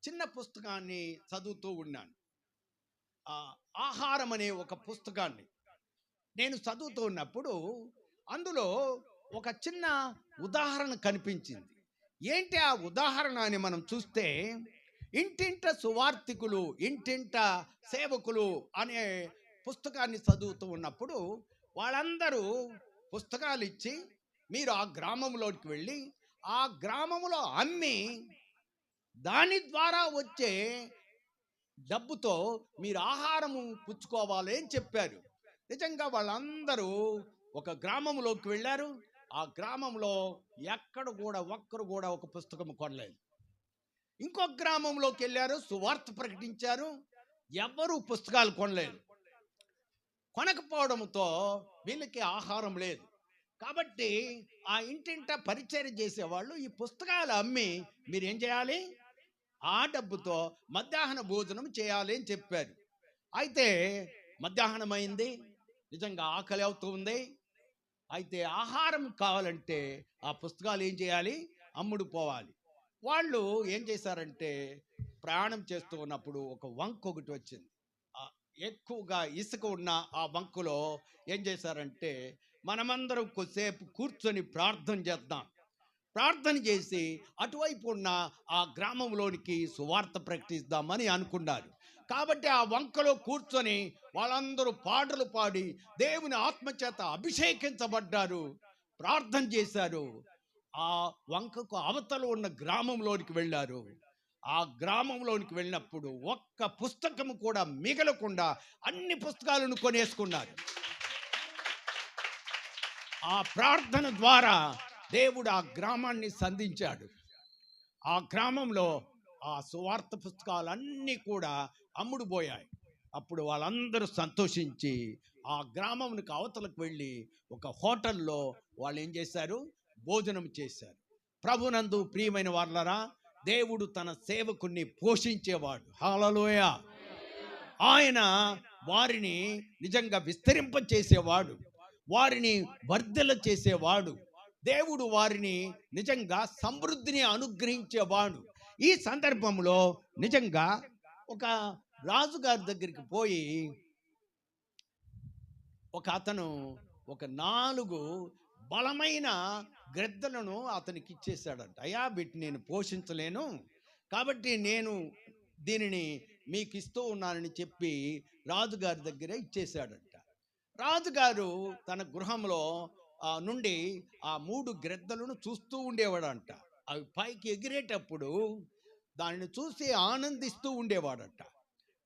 చిన్న పుస్తకాన్ని చదువుతూ ఉన్నాను. ఆహారం అనే ఒక పుస్తకాన్ని నేను చదువుతూ ఉన్నప్పుడు అందులో ఒక చిన్న ఉదాహరణ కనిపించింది. ఏంటి ఆ ఉదాహరణ అని మనం చూస్తే, ఇంటింట సువార్థికులు, ఇంటింట సేవకులు అనే పుస్తకాన్ని చదువుతూ ఉన్నప్పుడు వాళ్ళందరూ పుస్తకాలు ఇచ్చి మీరు ఆ గ్రామంలోకి వెళ్ళి ఆ గ్రామంలో అమ్మి దాని ద్వారా వచ్చే డబ్బుతో మీరు ఆహారము పుచ్చుకోవాలి అని చెప్పారు. నిజంగా వాళ్ళందరూ ఒక గ్రామంలోకి వెళ్ళారు. ఆ గ్రామంలో ఒక్కరు కూడా ఒక పుస్తకం కొనలేదు. ఇంకొక గ్రామంలోకి వెళ్ళారు, సువార్త ప్రకటించారు, ఎవ్వరూ పుస్తకాలు కొనలేదు. కొనకపోవడంతో వీళ్ళకి ఆహారం లేదు. కాబట్టి ఆ ఇంటింట పరిచర్య చేసేవాళ్ళు ఈ పుస్తకాలు అమ్మి మీరేం చేయాలి? ఆ డబ్బుతో మధ్యాహ్న భోజనం చేయాలి అని చెప్పారు. అయితే మధ్యాహ్నం అయింది, నిజంగా ఆకలి అవుతుంది. అయితే ఆహారం కావాలంటే ఆ పుస్తకాలు ఏం చేయాలి? అమ్ముడు పోవాలి. వాళ్ళు ఏం చేశారంటే ప్రయాణం చేస్తూ ఉన్నప్పుడు ఒక వంక ఒకటి వచ్చింది. ఆ ఎక్కువగా ఇసుక ఉన్న ఆ వంకలో ఏం చేశారంటే, మనమందరం కొద్దిసేపు కూర్చొని ప్రార్థన చేద్దాం, ప్రార్థన చేసి అటువైపు ఉన్న ఆ గ్రామంలోనికి సువార్త ప్రకటిద్దామని అనుకున్నారు. కాబట్టి ఆ వంకలో కూర్చొని వాళ్ళందరూ పాటలు పాడి దేవుని ఆత్మచేత అభిషేకించబడ్డారు, ప్రార్థన చేశారు. ఆ వంకకు అవతల ఉన్న గ్రామంలోనికి వెళ్ళారు. ఆ గ్రామంలోనికి వెళ్ళినప్పుడు ఒక్క పుస్తకము కూడా మిగలకుండా అన్ని పుస్తకాలను కొనేసుకున్నారు. ఆ ప్రార్థన ద్వారా దేవుడు ఆ గ్రామాన్ని సంధించాడు. ఆ గ్రామంలో ఆ సువార్త పుస్తకాలన్నీ కూడా అమ్ముడుపోయాయి. అప్పుడు వాళ్ళందరూ సంతోషించి ఆ గ్రామంకి అవతలకు వెళ్ళి ఒక హోటల్లో వాళ్ళు ఏం చేశారు, భోజనం చేశారు. ప్రభునందు ప్రియమైన వాళ్ళరా, దేవుడు తన సేవకుని పోషించేవాడు. హల్లెలూయా. ఆయన వారిని నిజంగా విస్తరింప చేసేవాడు, వారిని వర్ధల చేసేవాడు. దేవుడు వారిని నిజంగా సమృద్ధిని అనుగ్రహించేవాడు. ఈ సందర్భంలో నిజంగా ఒక రాజుగారి దగ్గరికి పోయి ఒక అతను ఒక 4 బలమైన గ్రద్దలను అతనికి ఇచ్చేసాడంట. అయ్యా, వీటిని నేను పోషించలేను, కాబట్టి నేను దీనిని మీకు ఇస్తూ ఉన్నానని చెప్పి రాజుగారి దగ్గర ఇచ్చేసాడంట. రాజుగారు తన గృహంలో నుండి ఆ 3 గ్రద్దలను చూస్తూ ఉండేవాడంట. అవి పైకి ఎగిరేటప్పుడు దానిని చూసి ఆనందిస్తూ ఉండేవాడట.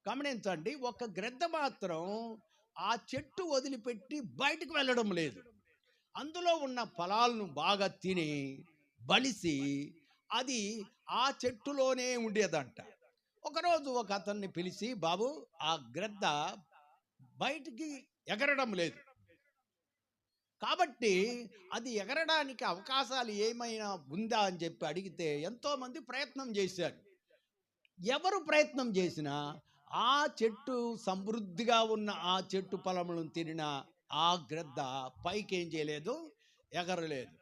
గమనించండి, ఒక గ్రద్ద మాత్రం ఆ చెట్టు వదిలిపెట్టి బయటకు వెళ్ళడం లేదు. అందులో ఉన్న ఫలాలను బాగా తిని బలిసి అది ఆ చెట్టులోనే ఉండేదంట. ఒకరోజు ఒక అతన్ని పిలిచి, బాబు, ఆ గ్రద్ద బయటికి ఎగరడం లేదు, కాబట్టి అది ఎగరడానికి అవకాశాలు ఏమైనా ఉందా అని చెప్పి అడిగితే ఎంతోమంది ప్రయత్నం చేశారు. ఎవరు ప్రయత్నం చేసినా ఆ చెట్టు సమృద్ధిగా ఉన్న ఆ చెట్టు ఫలములను తినిన ఆ గ్రద్ద పైకి ఏం చేయలేదు, ఎగరలేదు.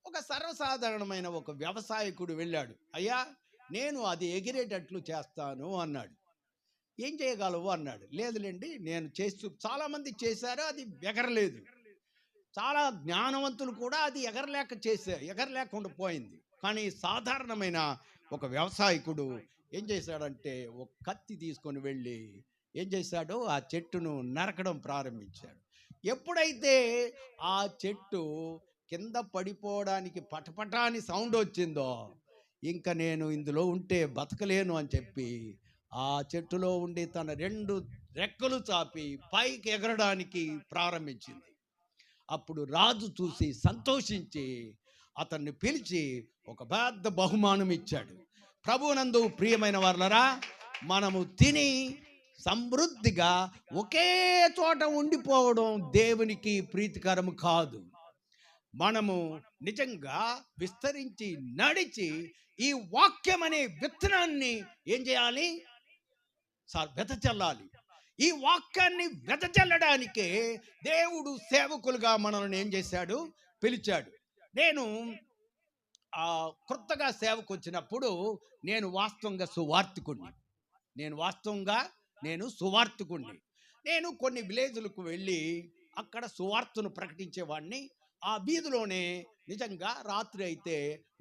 ఒక సర్వసాధారణమైన ఒక వ్యవసాయకుడు వెళ్ళాడు. అయ్యా, నేను అది ఎగిరేటట్లు చేస్తాను అన్నాడు. ఏం చేయగలవు అన్నాడు. లేదులేండి, నేను చేస్తూ చాలామంది చేశారు, అది ఎగరలేదు. చాలా జ్ఞానవంతులు కూడా అది ఎగరలేకుండా పోయింది. కానీ సాధారణమైన ఒక వ్యవసాయకుడు ఏం చేశాడంటే, ఒక కత్తి తీసుకొని వెళ్ళి ఏం చేశాడు, ఆ చెట్టును నరకడం ప్రారంభించాడు. ఎప్పుడైతే ఆ చెట్టు కింద పడిపోవడానికి పటపటాని సౌండ్ వచ్చిందో, ఇంకా నేను ఇందులో ఉంటే బతకలేను అని చెప్పి ఆ చెట్టులో ఉండి తన 2 రెక్కలు చాపి పైకి ఎగరడానికి ప్రారంభించింది. అప్పుడు రాజు చూసి సంతోషించి అతన్ని పిలిచి ఒక పెద్ద బహుమానం ఇచ్చాడు. ప్రభువునందు ప్రియమైన వారలారా, మనము తిని సమృద్ధిగా ఒకే చోట ఉండిపోవడం దేవునికి ప్రీతికరము కాదు. మనము నిజంగా విస్తరించి నడిచి ఈ వాక్యం అనే విత్తనాన్ని ఏం చేయాలి, వెదజల్లాలి. ఈ వాక్యాన్ని వెదజల్లడానికే దేవుడు సేవకులుగా మనల్ని ఏం చేశాడు, పిలిచాడు. నేను కొత్తగా సేవకు వచ్చినప్పుడు నేను వాస్తవంగా సువార్తికుణ్ణి. నేను కొన్ని విలేజ్లకు వెళ్ళి అక్కడ సువార్తను ప్రకటించేవాడిని. ఆ వీధిలోనే నిజంగా రాత్రి అయితే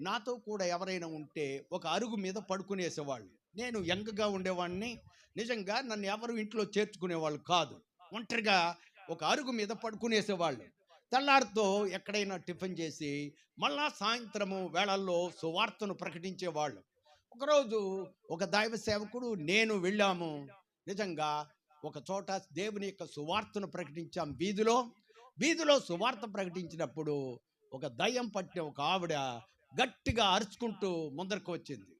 నాతో కూడా ఎవరైనా ఉంటే ఒక అరుగు మీద పడుకునేసేవాళ్ళు. నేను యంగ్గా ఉండేవాడిని. నిజంగా నన్ను ఎవరు ఇంట్లో చేర్చుకునేవాళ్ళు కాదు. ఒంటరిగా ఒక అరుగు మీద పడుకునేసేవాళ్ళు. తెల్లారితో ఎక్కడైనా టిఫిన్ చేసి మళ్ళా సాయంత్రము వేళల్లో సువార్తను ప్రకటించేవాళ్ళు. ఒకరోజు ఒక దైవ సేవకుడు నేను వెళ్ళాము. నిజంగా ఒక చోట దేవుని యొక్క సువార్తను ప్రకటించాం. వీధిలో సువార్త ప్రకటించినప్పుడు ఒక దయ్యం పట్టిన ఒక ఆవిడ గట్టిగా అరుచుకుంటూ ముందరకు వచ్చింది.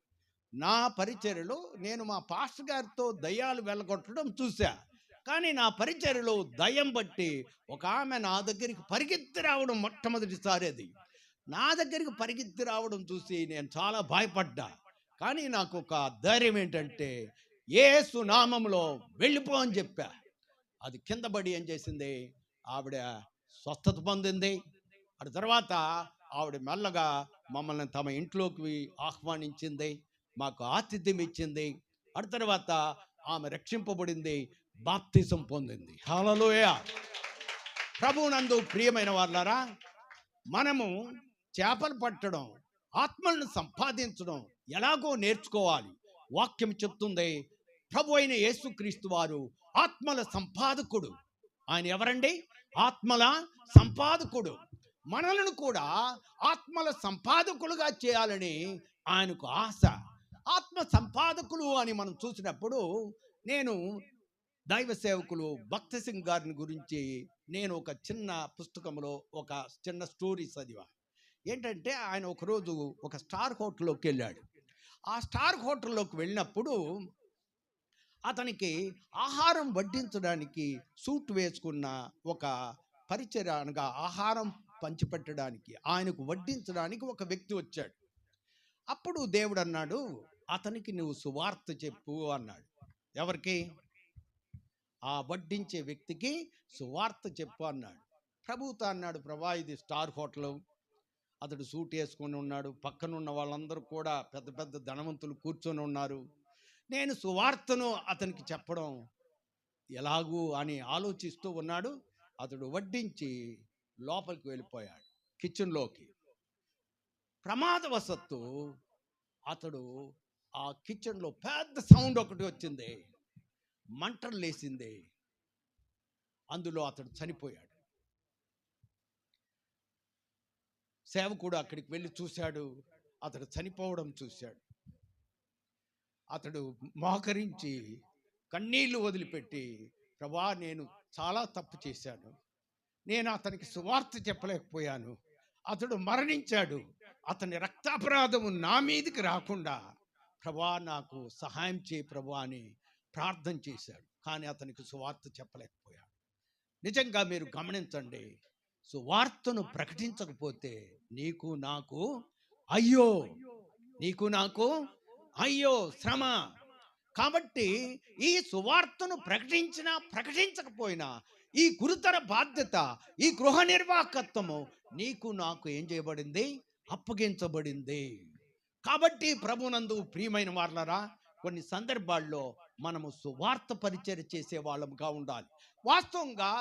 నా పరిచర్యలో నేను మా పాస్టర్ గారితో దయ్యాలు వెళ్ళగొట్టడం చూశా. కానీ నా పరిచర్యలో దయ్యం బట్టి ఒక ఆమె నా దగ్గరికి పరిగెత్తి రావడం మొట్టమొదటిసారి. అది నా దగ్గరికి పరిగెత్తి రావడం చూసి నేను చాలా భయపడ్డా. కానీ నాకు ఒక ధైర్యం ఏంటంటే, యేసు నామములో వెళ్ళిపో అని చెప్పా. అది కింద పడి ఏం చేసింది, ఆవిడ స్వస్థత పొందింది. ఆ తర్వాత ఆవిడ మెల్లగా మమ్మల్ని తమ ఇంట్లోకి ఆహ్వానించింది, మాకు ఆతిథ్యం ఇచ్చింది. ఆ తర్వాత ఆమె రక్షింపబడింది, బాప్తిసం పొందింది. హల్లెలూయా. ప్రభువునందు ప్రియమైన వాళ్ళారా, మనము చేపలు పట్టడం, ఆత్మలను సంపాదించడం ఎలాగో నేర్చుకోవాలి. వాక్యం చెప్తుంది, ప్రభు అయిన యేసుక్రీస్తు వారు ఆత్మల సంపాదకుడు. ఆయన ఎవరండి? ఆత్మల సంపాదకుడు. మనలను కూడా ఆత్మల సంపాదకులుగా చేయాలని ఆయనకు ఆశ. ఆత్మ సంపాదకులు అని మనం చూసినప్పుడు, నేను దైవ సేవకులు భక్తి సింగ్ గారిని గురించి నేను ఒక చిన్న పుస్తకంలో ఒక చిన్న స్టోరీ చదివా. ఏంటంటే, ఆయన ఒకరోజు ఒక స్టార్ హోటల్లోకి వెళ్ళాడు. ఆ స్టార్ హోటల్లోకి వెళ్ళినప్పుడు అతనికి ఆహారం వడ్డించడానికి సూట్ వేసుకున్న ఒక పరిచర్య, అనగా ఆహారం పంచిపెట్టడానికి, ఆయనకు వడ్డించడానికి ఒక వ్యక్తి వచ్చాడు. అప్పుడు దేవుడు అన్నాడు, అతనికి నువ్వు సువార్త చెప్పు అన్నాడు. ఎవరికి? ఆ వడ్డించే వ్యక్తికి సువార్త చెప్పు అన్నాడు. ప్రభుతో అన్నాడు, ప్రభా ఇది స్టార్ హోటల్, అతడు సూట్ వేసుకొని ఉన్నాడు, పక్కనున్న వాళ్ళందరూ కూడా పెద్ద పెద్ద ధనవంతులు కూర్చొని ఉన్నారు, నేను సువార్తను అతనికి చెప్పడం ఎలాగూ అని ఆలోచిస్తూ ఉన్నాడు. అతడు వడ్డించి లోపలికి వెళ్ళిపోయాడు కిచెన్లోకి. ప్రమాదవశత్తు అతడు ఆ కిచెన్లో పెద్ద సౌండ్ ఒకటి వచ్చింది, మంటలు లేసింది, అందులో అతడు చనిపోయాడు. సేవకుడు అక్కడికి వెళ్ళి చూశాడు, అతడు చనిపోవడం చూశాడు. అతడు మోకరించి కన్నీళ్లు వదిలిపెట్టి, ప్రభా నేను చాలా తప్పు చేశాను, నేను అతనికి సువార్త చెప్పలేకపోయాను, అతడు మరణించాడు, అతని రక్తాపరాధము నా మీదకి రాకుండా ప్రభా నాకు సహాయం చేయి ప్రభా అని ప్రార్థన చేశాడు. కానీ అతనికి సువార్త చెప్పలేకపోయాడు. నిజంగా మీరు గమనించండి, సువార్తను ప్రకటించకపోతే నీకు నాకు అయ్యో, నీకు నాకు అయ్యో శ్రమ. కాబట్టి ఈ సువార్తను ప్రకటించినా ప్రకటించకపోయినా ఈ గురుతర బాధ్యత, ఈ గృహ నిర్వాహకత్వము నీకు నాకు ఏం చేయబడింది? అప్పగించబడింది. కాబట్టి ప్రభునందు ప్రియమైన వారలారా, కొన్ని సందర్భాల్లో మనము సువార్త పరిచర్య చేసే వాళ్ళముగా ఉండాలి. వాస్తవంగా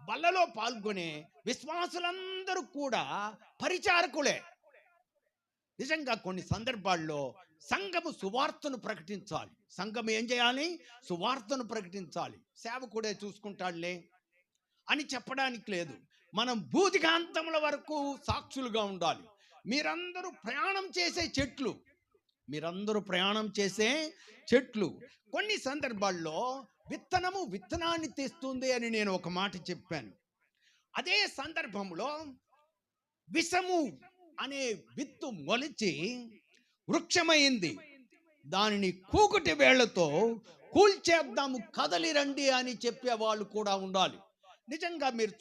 బల్లలో పాల్గొనే విశ్వాసులందరూ కూడా పరిచారకులే. నిజంగా కొన్ని సందర్భాల్లో సంఘము సువార్తను ప్రకటించాలి. సంఘం ఏం చేయాలి? సువార్తను ప్రకటించాలి. సేవకుడే చూసుకుంటాడులే అని చెప్పడానికి లేదు. మనం భూదిగాంతముల వరకు సాక్షులుగా ఉండాలి. మీరందరూ ప్రయాణం చేసే చెట్లు, మీరందరూ ప్రయాణం చేసే చెట్లు. కొన్ని సందర్భాల్లో విత్తనము విత్తనాన్ని తెస్తుంది అని నేను ఒక మాట చెప్పాను. అదే సందర్భంలో విషము అనే విత్తు మొలిచి వృక్షమైంది, దానిని కూకుటి వేళ్లతో కూల్చేద్దాము కదలి రండి అని చెప్పే వాళ్ళు కూడా ఉండాలి. నిజంగా మీరు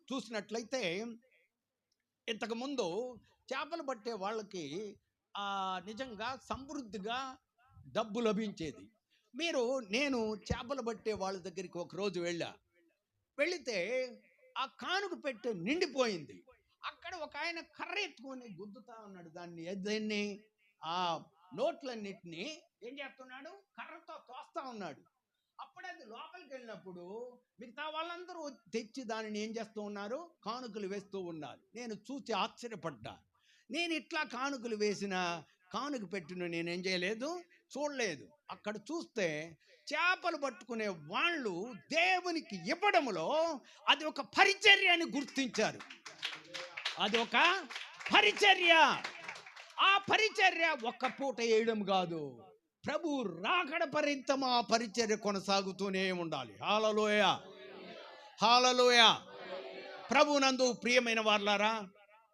చూసినట్లయితే ఇంతకుముందు చేపలు పట్టే వాళ్ళకి నిజంగా సమృద్ధిగా డబ్బు లభించేది. నేను చేపలు పట్టే వాళ్ళ దగ్గరికి ఒకరోజు వెళితే ఆ కానుక పెట్టె నిండిపోయింది. అక్కడ ఒక ఆయన కర్ర ఎత్తుకొని గుద్దుతా ఉన్నాడు దాన్ని ఆ నోట్లన్నిటినీ ఏం చేస్తున్నాడు? కర్రతో తోస్తా ఉన్నాడు. అప్పుడే అది లోపలికి వెళ్ళినప్పుడు మిగతా వాళ్ళందరూ తెచ్చి దానిని ఏం చేస్తూ ఉన్నారు? కానుకలు వేస్తూ ఉన్నారు. నేను చూసి ఆశ్చర్యపడ్డా. నేను ఇట్లా కానుకలు వేసిన కానుక పెట్టిన నేనేం చేయలేదు, చూడలేదు. అక్కడ చూస్తే చేపలు పట్టుకునే వాళ్ళు దేవునికి ఇవ్వడంలో అది ఒక పరిచర్య అని గుర్తించారు. అది ఒక పరిచర్య. ఆ పరిచర్య ఒక్క పూట వేయడం కాదు, ప్రభు రాకడ పర్యంతం ఆ పరిచర్య కొనసాగుతూనే ఉండాలి. హల్లెలూయా, హల్లెలూయా. ప్రభునందు ప్రియమైన వారలారా,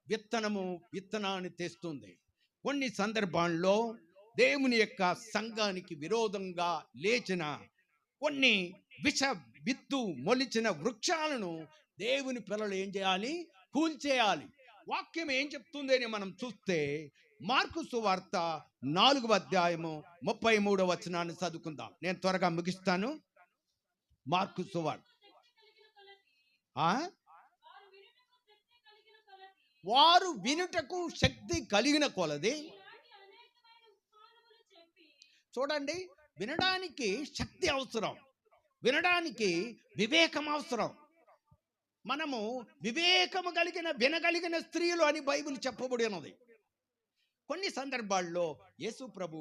విత్తనము విత్తనాన్ని తెస్తుంది. కొన్ని సందర్భాల్లో దేవుని యొక్క సంఘానికి విరోధంగా లేచిన కొన్ని విష విత్తు మొలిచిన వృక్షాలను దేవుని పిల్లలు ఏం చేయాలి? కూల్చేయాలి. వాక్యం ఏం చెప్తుంది అని మనం చూస్తే మార్కు సువార్త 4వ అధ్యాయము 33వ వచనాన్ని చదువుకుందాం. నేను త్వరగా ముగిస్తాను. మార్కు సువార్త వారు వినుటకు శక్తి కలిగిన కొలది. చూడండి, వినడానికి శక్తి అవసరం, వినడానికి వివేకం అవసరం. మనము వివేకము కలిగిన వినగలిగిన స్త్రీలు అని బైబిల్ చెప్పబడి ఉన్నది. కొన్ని సందర్భాల్లో యేసు ప్రభు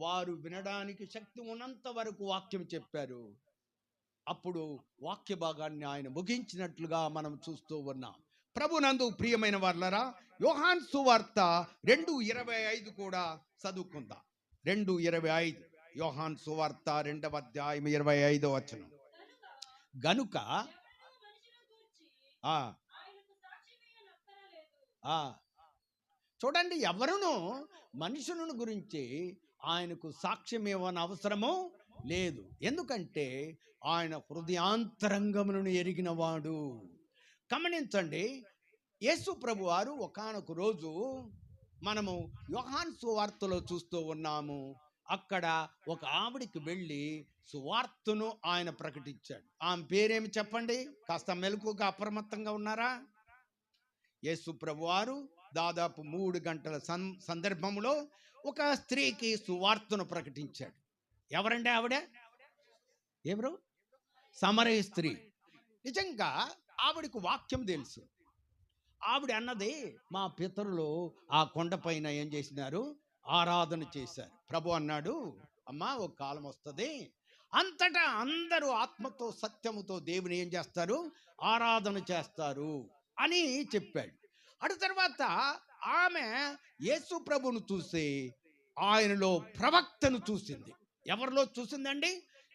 వారు వినడానికి శక్తి ఉన్నంత వరకు వాక్యం చెప్పారు. అప్పుడు వాక్య భాగాన్ని ఆయన ముగించినట్లుగా మనం చూస్తూ ఉన్నాం. ప్రభునందు ప్రియమైన వారలారా, యోహాను సువార్త 2:25 కూడా చదువుకుందాం. 2:25 యోహాను సువార్త 2వ అధ్యాయం 25వ వచనం. గనుక ఆ ఆ చూడండి, ఎవరును మనుషులను గురించి ఆయనకు సాక్ష్యం ఇవ్వని అవసరము లేదు. ఎందుకంటే ఆయన హృదయాంతరంగములను ఎరిగిన వాడు. గమనించండి, యేసు ప్రభు వారు ఒకానొక రోజు మనము యోహాను సువార్తలో చూస్తూ ఉన్నాము. అక్కడ ఒక ఆవిడికి వెళ్ళి సువార్తను ఆయన ప్రకటించాడు. ఆమె పేరేమి చెప్పండి? కాస్త మెలకుగా అప్రమత్తంగా ఉన్నారా? యేసు ప్రభు వారు దాదాపు 3 గంటల సందర్భంలో ఒక స్త్రీకి సువార్తను ప్రకటించాడు. ఎవరండి ఆవిడ? ఎవరు? సమరయ స్త్రీ. నిజంగా ఆవిడకు వాక్యం తెలుసు. ఆవిడ అన్నది, మా పితరులు ఆ కొండపైన ఏం చేసినారు? ఆరాధన చేశారు. ప్రభు అన్నాడు, అమ్మా ఒక కాలం వస్తుంది, అంతటా అందరూ ఆత్మతో సత్యముతో దేవుని ఏం చేస్తారు? ఆరాధన చేస్తారు అని చెప్పాడు. అటు తర్వాత ఆమె యేసు ప్రభును చూసి ఆయనలో ప్రవక్తను చూసింది. ఎవరిలో చూసిందండి?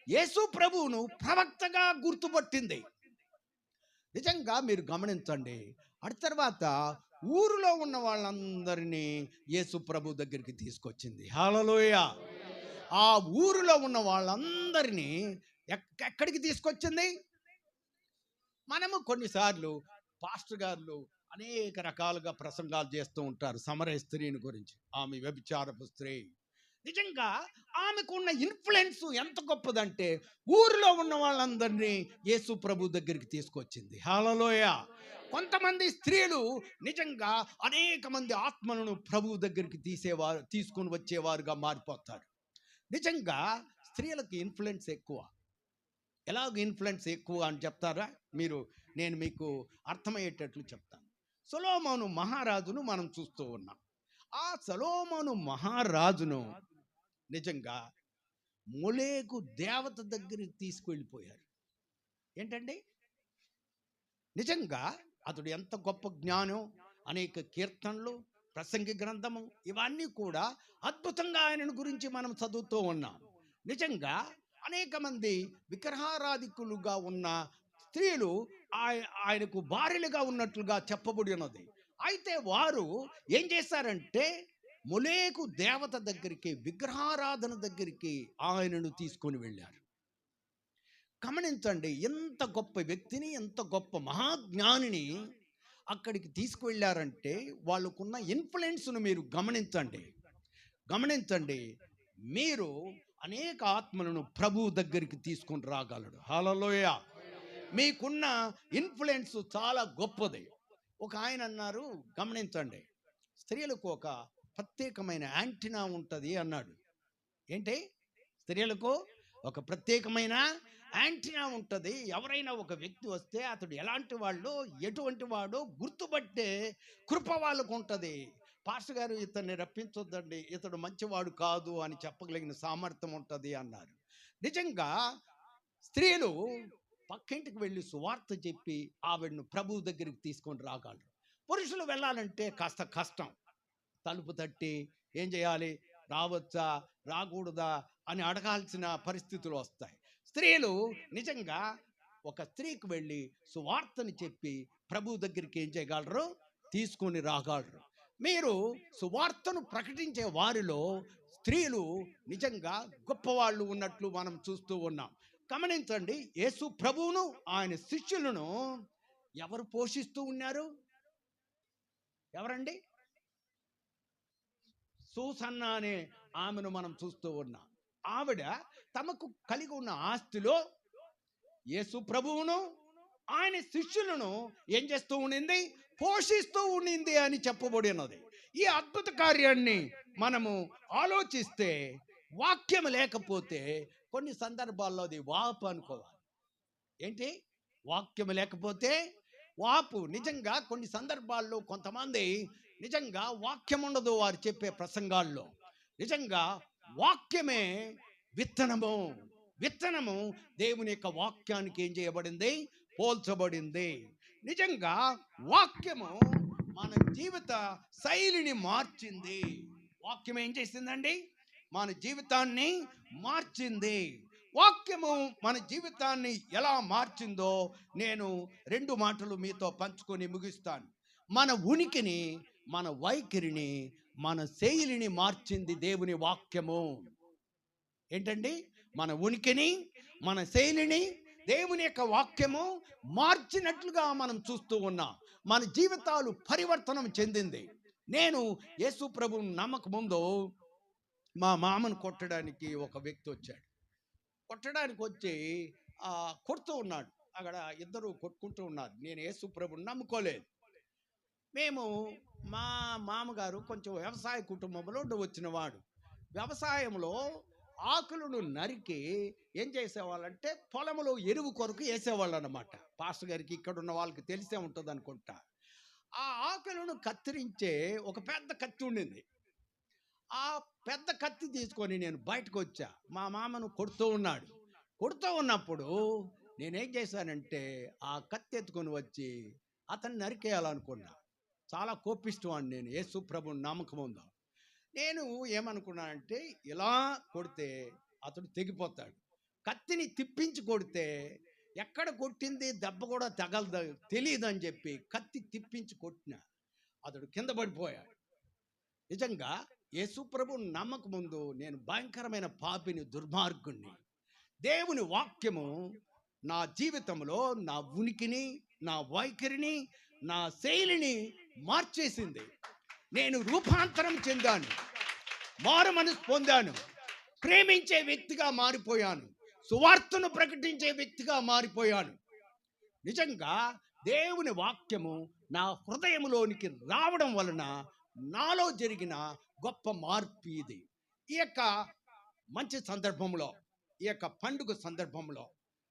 యేసు ప్రభువును ప్రవక్తగా గుర్తుపట్టింది. నిజంగా మీరు గమనించండి. అటు తర్వాత ఊరిలో ఉన్న వాళ్ళందరినీ యేసు ప్రభు దగ్గరికి తీసుకొచ్చింది. హల్లెలూయా. ఆ ఊరిలో ఉన్న వాళ్ళందరినీ ఎక్కడికి తీసుకొచ్చింది? మనము కొన్నిసార్లు పాస్టర్ గారు అనేక రకాలుగా ప్రసంగాలు చేస్తూ ఉంటారు సమరయ స్త్రీని గురించి. ఆమె వ్యభిచారపు స్త్రీ. నిజంగా ఆమెకున్న ఇన్ఫ్లుయెన్స్ ఎంత గొప్పదంటే ఊరిలో ఉన్న వాళ్ళందరినీ యేసు ప్రభు దగ్గరికి తీసుకొచ్చింది. హల్లెలూయా. కొంతమంది స్త్రీలు నిజంగా అనేక మంది ఆత్మలను ప్రభు దగ్గరికి తీసుకొని వచ్చేవారుగా మారిపోతారు. నిజంగా స్త్రీలకు ఇన్ఫ్లుయెన్స్ ఎక్కువ. ఎలాగ ఇన్ఫ్లుయెన్స్ ఎక్కువ అని చెప్తారా మీరు? నేను మీకు అర్థమయ్యేటట్లు చెప్తాను. సొలొమోను మహారాజును మనం చూస్తూ ఉన్నాం. ఆ సొలొమోను మహారాజును నిజంగా మొలేకు దేవత దగ్గరికి తీసుకువెళ్ళిపోయారు. ఏంటండి? నిజంగా అతడు ఎంత గొప్ప జ్ఞానం, అనేక కీర్తనలు, ప్రసంగి గ్రంథము, ఇవన్నీ కూడా అద్భుతంగా ఆయనను గురించి మనం చదువుతూ ఉన్నాం. నిజంగా అనేక మంది విగ్రహారాధికులుగా ఉన్న స్త్రీలు ఆయనకు భార్యలుగా ఉన్నట్లుగా చెప్పబడి ఉన్నది. అయితే వారు ఏం చేశారంటే మొలేకు దేవత దగ్గరికి, విగ్రహారాధన దగ్గరికి ఆయనను తీసుకొని వెళ్ళారు. గమనించండి, ఎంత గొప్ప వ్యక్తిని, ఎంత గొప్ప మహాజ్ఞానిని అక్కడికి తీసుకువెళ్ళారంటే వాళ్ళకున్న ఇన్ఫ్లుయెన్స్ను మీరు గమనించండి. మీరు అనేక ఆత్మలను ప్రభు దగ్గరికి తీసుకొని రాగలడు. హల్లెలూయా. మీకున్న ఇన్ఫ్లుయెన్స్ చాలా గొప్పది. ఒక ఆయన అన్నారు, గమనించండి, స్త్రీలకు ఒక ప్రత్యేకమైన యాంటీనా ఉంటుంది అన్నాడు. ఏంటి? స్త్రీలకు ఒక ప్రత్యేకమైన యాంటీనా ఉంటుంది. ఎవరైనా ఒక వ్యక్తి వస్తే అతడు ఎలాంటి వాడో, ఎటువంటి వాడో గుర్తుపట్టే కృప వాళ్ళకు ఉంటుంది. పాస్టర్ గారు ఇతన్ని రప్పించొద్దండి, ఇతడు మంచివాడు కాదు అని చెప్పగలిగిన సామర్థ్యం ఉంటుంది అన్నారు. నిజంగా స్త్రీలు పక్కింటికి వెళ్ళి సువార్త చెప్పి ఆవిడను ప్రభు దగ్గరికి తీసుకొని రాగలరు. పురుషులు వెళ్ళాలంటే కాస్త కష్టం. తలుపు తట్టి ఏం చేయాలి? రావచ్చా, రాకూడదా అని అడగాల్సిన పరిస్థితులు వస్తాయి. స్త్రీలు నిజంగా ఒక స్త్రీకి వెళ్ళి సువార్తని చెప్పి ప్రభు దగ్గరికి ఏం చేయగలరు? తీసుకొని రాగలరు. మీరు సువార్తను ప్రకటించే వారిలో స్త్రీలు నిజంగా గొప్పవాళ్ళు ఉన్నట్లు మనం చూస్తూ ఉన్నాం. గమనించండి, యేసు ప్రభువును ఆయన శిష్యులను ఎవరు పోషిస్తూ ఉన్నారు? ఎవరండి? సూసన్న అనే ఆమెను మనం చూస్తూ ఉన్నాం. ఆవిడ తమకు కలిగి ఉన్న ఆస్తిలో యేసు ప్రభువును ఆయన శిష్యులను ఏం చేస్తూ ఉండింది? పోషిస్తూ ఉండింది అని చెప్పబడినది. ఈ అద్భుత కార్యాన్ని మనము ఆలోచిస్తే వాక్యం లేకపోతే కొన్ని సందర్భాల్లో అది వాపు అనుకోవాలి. ఏంటి? వాక్యం లేకపోతే వాపు. నిజంగా కొన్ని సందర్భాల్లో కొంతమంది నిజంగా వాక్యం ఉండదు వారు చెప్పే ప్రసంగాల్లో. నిజంగా వాక్యమే విత్తనము. విత్తనము దేవుని యొక్క వాక్యానికి ఏం చేయబడింది? పోల్చబడింది. నిజంగా వాక్యము మన జీవిత శైలిని మార్చింది. వాక్యం ఏం చేసిందండి? మన జీవితాన్ని మార్చింది. వాక్యము మన జీవితాన్ని ఎలా మార్చిందో నేను 2 మాటలు మీతో పంచుకొని ముగిస్తాను. మన ఉనికిని, మన వైఖరిని, మన శైలిని మార్చింది దేవుని వాక్యము. ఏంటండి? మన ఉనికిని, మన శైలిని దేవుని యొక్క వాక్యము మార్చినట్లుగా మనం చూస్తూ ఉన్నాం. మన జీవితాలు పరివర్తనం చెందింది. నేను యేసు ప్రభువుని నమ్మక ముందు మా మామను కొట్టడానికి ఒక వ్యక్తి వచ్చాడు. కొట్టడానికి వచ్చి కొడుతూ ఉన్నాడు. అక్కడ ఇద్దరు కొట్టుకుంటూ ఉన్నారు. నేను యేసు ప్రభువుని నమ్ముకోలేదు. మేము మా మామగారు కొంచెం వ్యవసాయ కుటుంబంలో వచ్చిన వాడు. వ్యవసాయంలో ఆకులను నరికి ఏం చేసేవాళ్ళంటే పొలంలో ఎరువు కొరకు వేసేవాళ్ళు అన్నమాట. పాస్టర్ గారికి ఇక్కడ ఉన్న వాళ్ళకి తెలిసే ఉంటుంది అనుకుంటా. ఆ ఆకులను కత్తిరించే ఒక పెద్ద కత్తి ఉండింది. ఆ పెద్ద కత్తి తీసుకొని నేను బయటకు వచ్చా. మా మామను కొడుతూ ఉన్నాడు. కొడుతూ ఉన్నప్పుడు నేనేం చేశానంటే ఆ కత్తి ఎత్తుకొని వచ్చి అతన్ని నరికేయాలనుకున్నా. చాలా కోపిష్టవాడిని నేను. యేసు ప్రభువుని నమ్మకం ఉందా. నేను ఏమనుకున్నానంటే ఇలా కొడితే అతడు తెగిపోతాడు. కత్తిని తిప్పించి కొడితే ఎక్కడ కొట్టింది దెబ్బ కూడా తగలదు తెలియదు అని చెప్పి కత్తి తిప్పించి కొట్టిన. అతడు కింద పడిపోయాడు. నిజంగా యేసు ప్రభువుని నమ్మక ముందు నేను భయంకరమైన పాపిని, దుర్మార్గుణ్ణి. దేవుని వాక్యము నా జీవితంలో నా ఉనికిని, నా వైఖరిని, నా శైలిని మార్చేసింది. నేను రూపాంతరం చెందాను, మారు మనసు పొందాను, ప్రేమించే వ్యక్తిగా మారిపోయాను, సువార్తను ప్రకటించే వ్యక్తిగా మారిపోయాను. నిజంగా దేవుని వాక్యము నా హృదయంలోనికి రావడం వలన నాలో జరిగిన గొప్ప మార్పు ఇది. ఈ యొక్క మంచి సందర్భంలో, ఈ యొక్క పండుగ సందర్భంలో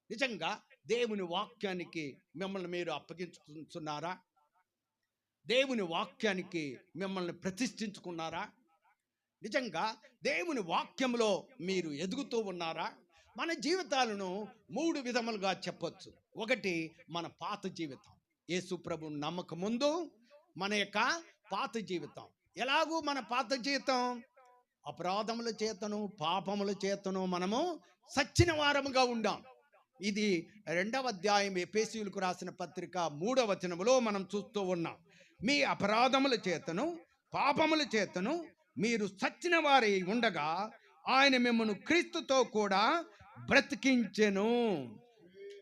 నిజంగా దేవుని వాక్యానికి మిమ్మల్ని మీరు అప్పగించుకున్నారా? దేవుని వాక్యానికి మిమ్మల్ని ప్రతిష్ఠించుకున్నారా? నిజంగా దేవుని వాక్యంలో మీరు ఎదుగుతూ ఉన్నారా? మన జీవితాలను 3 విధములుగా చెప్పొచ్చు. ఒకటి మన పాత జీవితం. యేసు ప్రభువుని నమ్మక ముందు మన యొక్క పాత జీవితం. ఎలాగూ మన పాత జీవితం అపరాధముల చేతను, పాపముల చేతను మనము సచ్చిన వారముగా ఉండాం. ఇది 2వ అధ్యాయం ఎఫెసీయులకు రాసిన పత్రిక 3వ వచనములో మనం చూస్తూ ఉన్నాం. మీ అపరాధముల చేతను, పాపముల చేతను మీరు సచ్చిన వారై ఉండగా ఆయన మిమ్మల్ని క్రీస్తుతో కూడా బ్రతికించెను.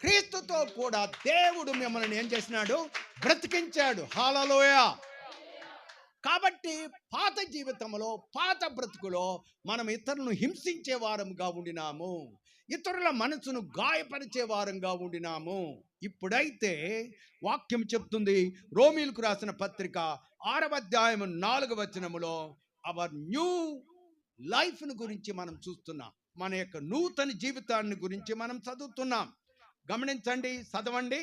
క్రీస్తుతో కూడా దేవుడు మిమ్మల్ని ఏం చేసినాడు? బ్రతికించాడు. హల్లెలూయా. కాబట్టి పాత జీవితంలో, పాత బ్రతుకులో మనం ఇతరులను హింసించే వారంగా ఉండినాము, ఇతరుల మనసును గాయపరిచే వారంగా ఉండినాము. ఇప్పుడైతే వాక్యం చెప్తుంది, రోమీలకు రాసిన పత్రిక 6వ అధ్యాయం 4వ వచనములో అవర్ న్యూ లైఫ్ను గురించి మనం చూస్తున్నాం. మన యొక్క నూతన జీవితాన్ని గురించి మనం చదువుతున్నాం. గమనించండి, చదవండి.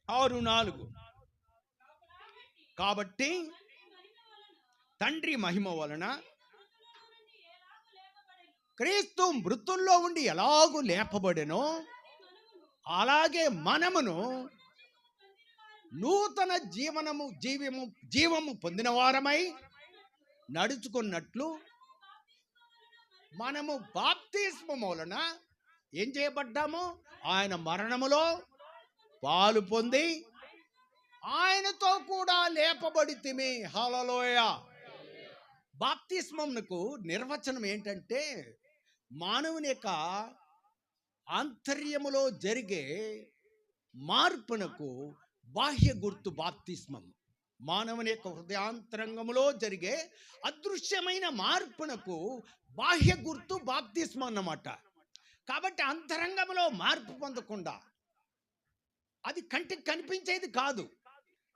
6:4. కాబట్టి తండ్రి మహిమ వలన క్రీస్తు మృతుల్లో ఉండి ఎలాగూ లేపబడెనో అలాగే మనమును నూతన జీవము పొందిన వారమై నడుచుకున్నట్లు మనము బాప్తిస్మము వలన ఏం చేయబడ్డాము? ఆయన మరణములో పాలు పొంది ఆయనతో కూడా లేపబడితిమి. హల్లెలూయా. బాప్తిస్మమునకు నిర్వచనం ఏంటంటే మానవుని యొక్క ఆంతర్యములో జరిగే మార్పునకు బాహ్య గుర్తు బాప్తిస్మం. మానవుని యొక్క హృదయాంతరంగములో జరిగే అదృశ్యమైన మార్పునకు బాహ్య గుర్తు బాప్తిస్మం అన్నమాట. కాబట్టి అంతరంగంలో మార్పు పొందకుండా, అది కంటికి కనిపించేది కాదు.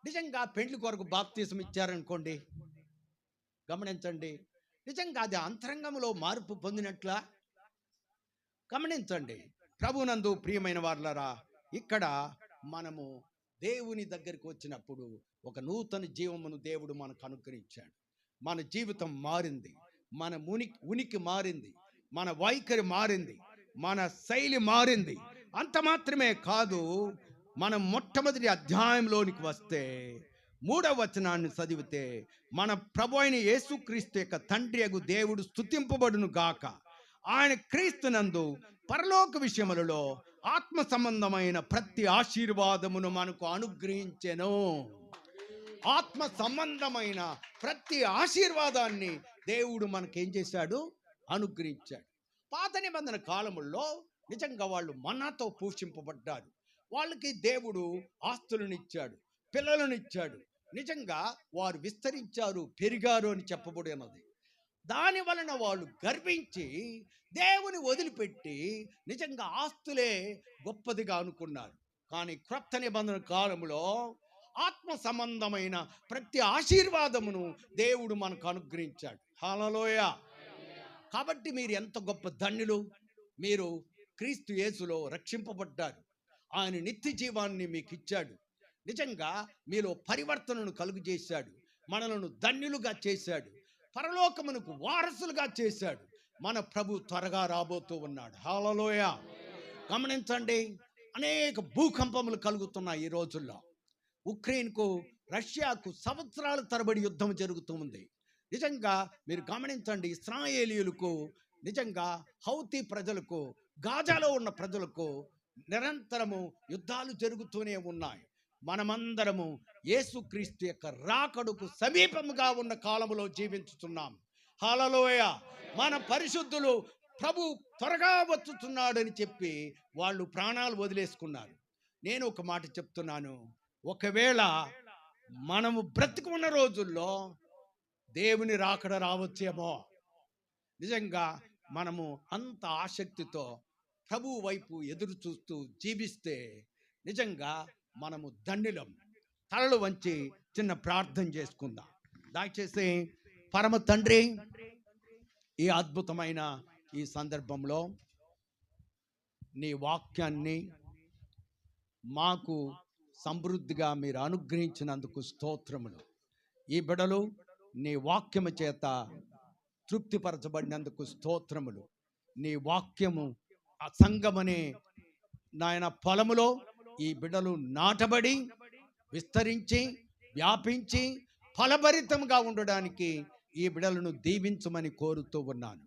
నిజంగా పెండ్లి కొరకు బాప్తిస్మం ఇచ్చారనుకోండి, గమనించండి, నిజంగా అది అంతరంగంలో మార్పు పొందినట్లా గమనించండి. ప్రభునందు ప్రియమైన వారలారా, ఇక్కడ మనము దేవుని దగ్గరికి వచ్చినప్పుడు ఒక నూతన జీవమును దేవుడు మనకు అనుగ్రహించాడు. మన జీవితం మారింది, మన ఉనికి మారింది, మన వైఖరి మారింది, మన శైలి మారింది. అంత మాత్రమే కాదు, మనం మొట్టమొదటి అధ్యాయంలోనికి వస్తే 3వ వచనాన్ని చదివితే, మన ప్రభు అయిన యేసుక్రీస్తు యొక్క తండ్రి యగు దేవుడు స్తుతింపబడును గాక. ఆయన క్రీస్తునందు పరలోక విషయములలో ఆత్మ సంబంధమైన ప్రతి ఆశీర్వాదమును మనకు అనుగ్రహించెను. ఆత్మ సంబంధమైన ప్రతి ఆశీర్వాదాన్ని దేవుడు మనకేం చేశాడు? అనుగ్రహించాడు. పాత నిబంధన కాలముల్లో నిజంగా వాళ్ళు మన్నాతో పోషింపబడ్డారు. వాళ్ళకి దేవుడు ఆస్తులను ఇచ్చాడు, పిల్లలను ఇచ్చాడు. నిజంగా వారు విస్తరించారు, పెరిగారు అని చెప్పబడినది. దాని వలన వాళ్ళు గర్వించి దేవుని వదిలిపెట్టి నిజంగా ఆస్తులే గొప్పదిగా అనుకున్నారు. కానీ క్రొత్త నిబంధన కాలంలో ఆత్మ సంబంధమైన ప్రతి ఆశీర్వాదమును దేవుడు మనకు అనుగ్రహించాడు. హల్లెలూయా. కాబట్టి మీరు ఎంత గొప్ప ధన్యులు. మీరు క్రీస్తు యేసులో రక్షింపబడ్డారు. ఆయన నిత్య జీవాన్ని మీకు ఇచ్చాడు. నిజంగా మీలో పరివర్తనను కలుగు చేశాడు. మనలను ధన్యులుగా చేశాడు. పరలోకమునకు వారసులుగా చేశాడు. మన ప్రభు త్వరగా రాబోతూ ఉన్నాడు. హల్లెలూయా. గమనించండి, అనేక భూకంపములు కలుగుతున్నాయి ఈ రోజుల్లో. ఉక్రెయిన్కు, రష్యాకు సంవత్సరాల తరబడి యుద్ధం జరుగుతుంది. నిజంగా మీరు గమనించండి, ఇశ్రాయేలీయులకు, నిజంగా హౌతీ ప్రజలకు, గాజాలో ఉన్న ప్రజలకు నిరంతరము యుద్ధాలు జరుగుతూనే ఉన్నాయి. మనమందరము యేసుక్రీస్తు యొక్క రాకడకు సమీపముగా ఉన్న కాలములో జీవించుతున్నాం. హల్లెలూయా. మన పరిశుద్ధులు ప్రభు త్వరగా వచ్చుతున్నాడని చెప్పి వాళ్ళు ప్రాణాలు వదిలేసుకున్నారు. నేను ఒక మాట చెప్తున్నాను, ఒకవేళ మనము బ్రతికి ఉన్న రోజుల్లో దేవుని రాకడ రావచ్చేమో. నిజంగా మనము అంత ఆసక్తితో ప్రభు వైపు ఎదురు చూస్తూ జీవిస్తే నిజంగా మనము ధన్యులం. తలలు వంచి చిన్న ప్రార్థన చేసుకుందాం. దయచేసి పరమ తండ్రి, ఈ అద్భుతమైన ఈ సందర్భంలో నీ వాక్యాన్ని మాకు సమృద్ధిగా మీరు అనుగ్రహించినందుకు స్తోత్రములు. ఈ బిడలు నీ వాక్యము చేత తృప్తిపరచబడినందుకు స్తోత్రములు. నీ వాక్యము ఆ సంగమనే నాయన పొలములో ఈ బిడ్డలు నాటబడి విస్తరించి వ్యాపించి ఫలభరితంగా ఉండడానికి ఈ బిడ్డలను దీవించమని కోరుతూ ఉన్నాను.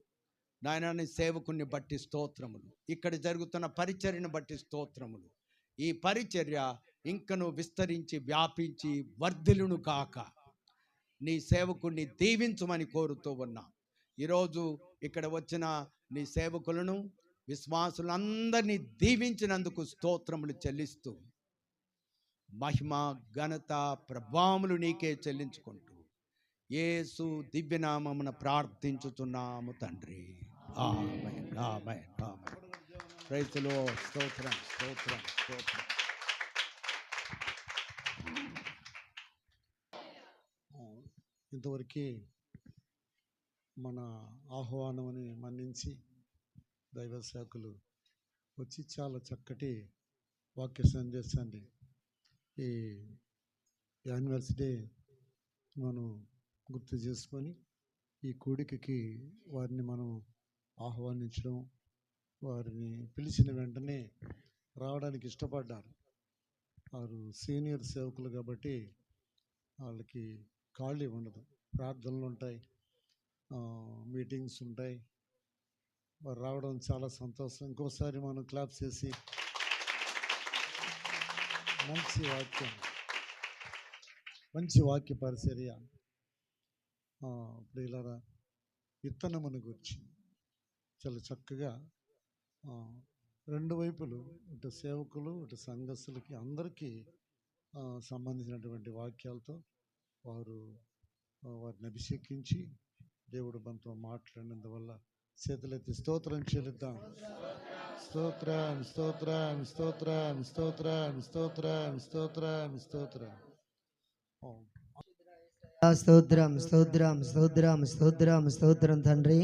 నాయన నీ సేవకుని బట్టి స్తోత్రములు. ఇక్కడ జరుగుతున్న పరిచర్యను బట్టి స్తోత్రములు. ఈ పరిచర్య ఇంకను విస్తరించి వ్యాపించి వర్ధిల్లును కాక నీ సేవకుని దీవించమని కోరుతూ ఉన్నాం. ఈరోజు ఇక్కడ వచ్చిన నీ సేవకులను, విశ్వాసులందరినీ దీవించినందుకు స్తోత్రములు చెల్లిస్తూ మహిమ, ఘనత, ప్రభావములు నీకే చెల్లించుకుంటూ యేసు దివ్యనామమున ప్రార్థించుతున్నాము తండ్రి. ఆమేన్, ఆమేన్, ఆమేన్. Praise the Lord. స్తోత్రం, స్తోత్రం, స్తోత్రం. ఇంతవరకు మన ఆహ్వానమని మన్నించి దైవ సేవకులు వచ్చి చాలా చక్కటి వాక్య సందేశాన్ని ఈ యానివర్సరీ మనం గుర్తు చేసుకొని ఈ కూడికకి వారిని మనం ఆహ్వానించడం, వారిని పిలిచిన వెంటనే రావడానికి ఇష్టపడ్డారు. వారు సీనియర్ సేవకులు కాబట్టి వాళ్ళకి ఖాళీ ఉండదు. ప్రార్థనలు ఉంటాయి, మీటింగ్స్ ఉంటాయి. వారు రావడం చాలా సంతోషం. ఇంకోసారి మనం క్లాప్ చేసి మంచి వాక్య పరిచర్య ప్రియులారా, విత్తనమును గురించి చాలా చక్కగా రెండు వైపులు, ఇటు సేవకులు, ఇటు సంఘస్థులకి అందరికీ సంబంధించినటువంటి వాక్యాలతో వారిని అభిషేకించి దేవుడు మనతో మాట్లాడినందువల్ల చేతులెత్తి స్తోత్రం చెల్లిద్దాం. స్తోత్రం, స్తోత్రం, స్తోత్రం, స్తోత్రం, స్తోత్రం, స్తోత్రం, స్తోత్రం. స్తోత్రం స్తోత్రం స్తోత్రం స్తోత్రం స్తోత్రం తండ్రి.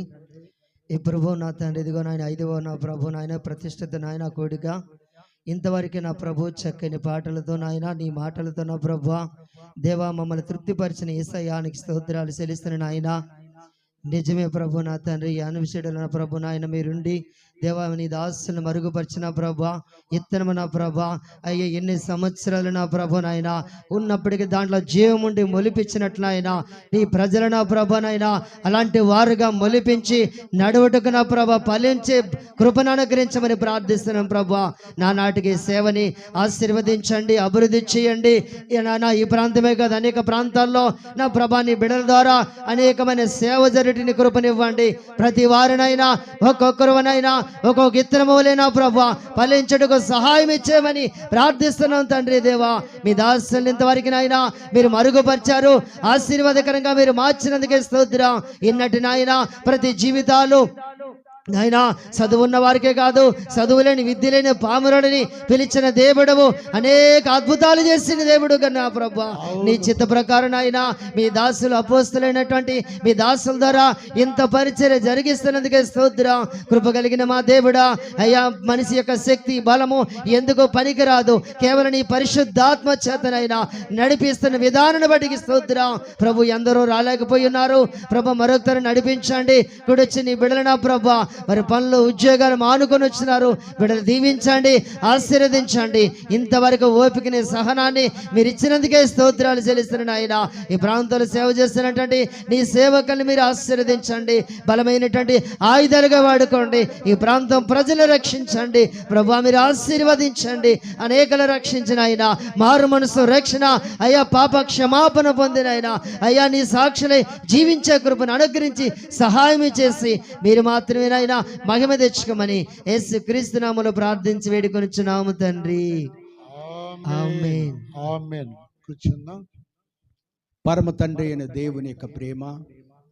ఈ ప్రభు నా తండ్రి, ఇదిగో నాయన 5వ నా ప్రభు నాయన ప్రతిష్ఠిత నాయన కోడిక ఇంతవరకు నా ప్రభు చక్కని పాటలతో నాయన నీ మాటలతో నా ప్రభు దేవా మమ్మల్ని తృప్తిపరిచిన యేసయ్యానికి స్తోత్రాలు చెల్లిస్తున్న నాయన. నిజమే ప్రభు నా తండ్రి, అనువిషయుడు నా ప్రభు నాయన మీరుండి దేవా నీ దాసులను మరుగుపరిచిన ప్రభా, ఇత్తనము నా ప్రభా అయ్యే ఎన్ని సంవత్సరాలు నా ప్రభు నాయన ఉన్నప్పటికీ దాంట్లో జీవం ఉండి మొలిపించినట్లు నాయన నీ ప్రజల నా ప్రభ నాయన అలాంటి వారుగా మొలిపించి నడువుటకు నా ప్రభ ఫలించి కృపను అనుగ్రహించమని ప్రార్థిస్తున్నాం ప్రభా. నానాటికి సేవని ఆశీర్వదించండి, అభివృద్ధి చేయండి నాన్న. ఈ ప్రాంతమే కాదు అనేక ప్రాంతాల్లో నా ప్రభా నీ బిడ్డల ద్వారా అనేకమైన సేవ జరిగిన కృపనివ్వండి. ప్రతి వారినైనా ఒక్కొక్కరునైనా ఒక్కొక్క ఇత్తనములైనా ప్రభా ఫలించుటకు సహాయం ఇచ్చేమని ప్రార్థిస్తున్నాం తండ్రి. దేవా మీ దాసులను ఇంతవరకు నాయన మీరు మరుగుపరిచారు, ఆశీర్వాదకరంగా మీరు మార్చినందుకే స్తోత్రం. ఇన్నటి నాయన ప్రతి జీవితాలు నాయనా చదువు ఉన్న వారికే కాదు, చదువులేని విద్య లేని పామురుడిని పిలిచిన దేవుడవు, అనేక అద్భుతాలు చేసిన దేవుడు కన్నా ప్రభా. నీ చిత్త ప్రకారం నాయన మీ దాసులు అపోస్తులైనటువంటి మీ దాసుల ద్వారా ఇంత పరిచర్య జరిగిస్తున్నందుకే స్తోత్రం. కృప కలిగిన మా దేవుడా అయ్యా, మనిషి యొక్క శక్తి బలము ఎందుకు పనికిరాదు, కేవలం నీ పరిశుద్ధాత్మ చేతనైనా నడిపిస్తున్న విధానాన్ని బట్టి స్తోత్రం. ప్రభు ఎందరో రాలేకపోయి ఉన్నారు ప్రభు, మరొకరు నడిపించండి. కూడొచ్చి నీ బిడ్డలనా ప్రభా మరి పనులు ఉద్యోగాలు మానుకొని వచ్చినారు, బిడ్డలు దీవించండి, ఆశీర్వదించండి. ఇంతవరకు ఓపికని సహనాన్ని మీరు ఇచ్చినందుకే స్తోత్రాలు చెల్లిస్తున్నాను ఆయన. ఈ ప్రాంతంలో సేవ చేస్తున్నటువంటి నీ సేవకుల్ని మీరు ఆశీర్వదించండి, బలమైనటువంటి ఆయుధాలుగా వాడుకోండి. ఈ ప్రాంతం ప్రజలు రక్షించండి ప్రభా, మీరు ఆశీర్వదించండి. అనేకలు రక్షించిన ఆయన, మారు మనసు రక్షణ అయ్యా, పాప క్షమాపణ పొందిన ఆయన అయ్యా, నీ సాక్షులై జీవించే కృపను అనుగ్రహించి సహాయం చేసి మీరు మాత్రమే నాయన మహిమ తెచ్చుకోమని యేసు క్రీస్తు నామములో ప్రార్థించి వేడుకొనుచున్నాము తండ్రి. ఆమేన్. ఆమేన్. కూర్చుందాం. పరమ తండ్రి అయిన దేవుని యొక్క ప్రేమ,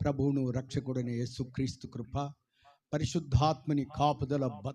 ప్రభువును రక్షకుడైన యేసుక్రీస్తు కృప, పరిశుద్ధాత్మని కాపుదల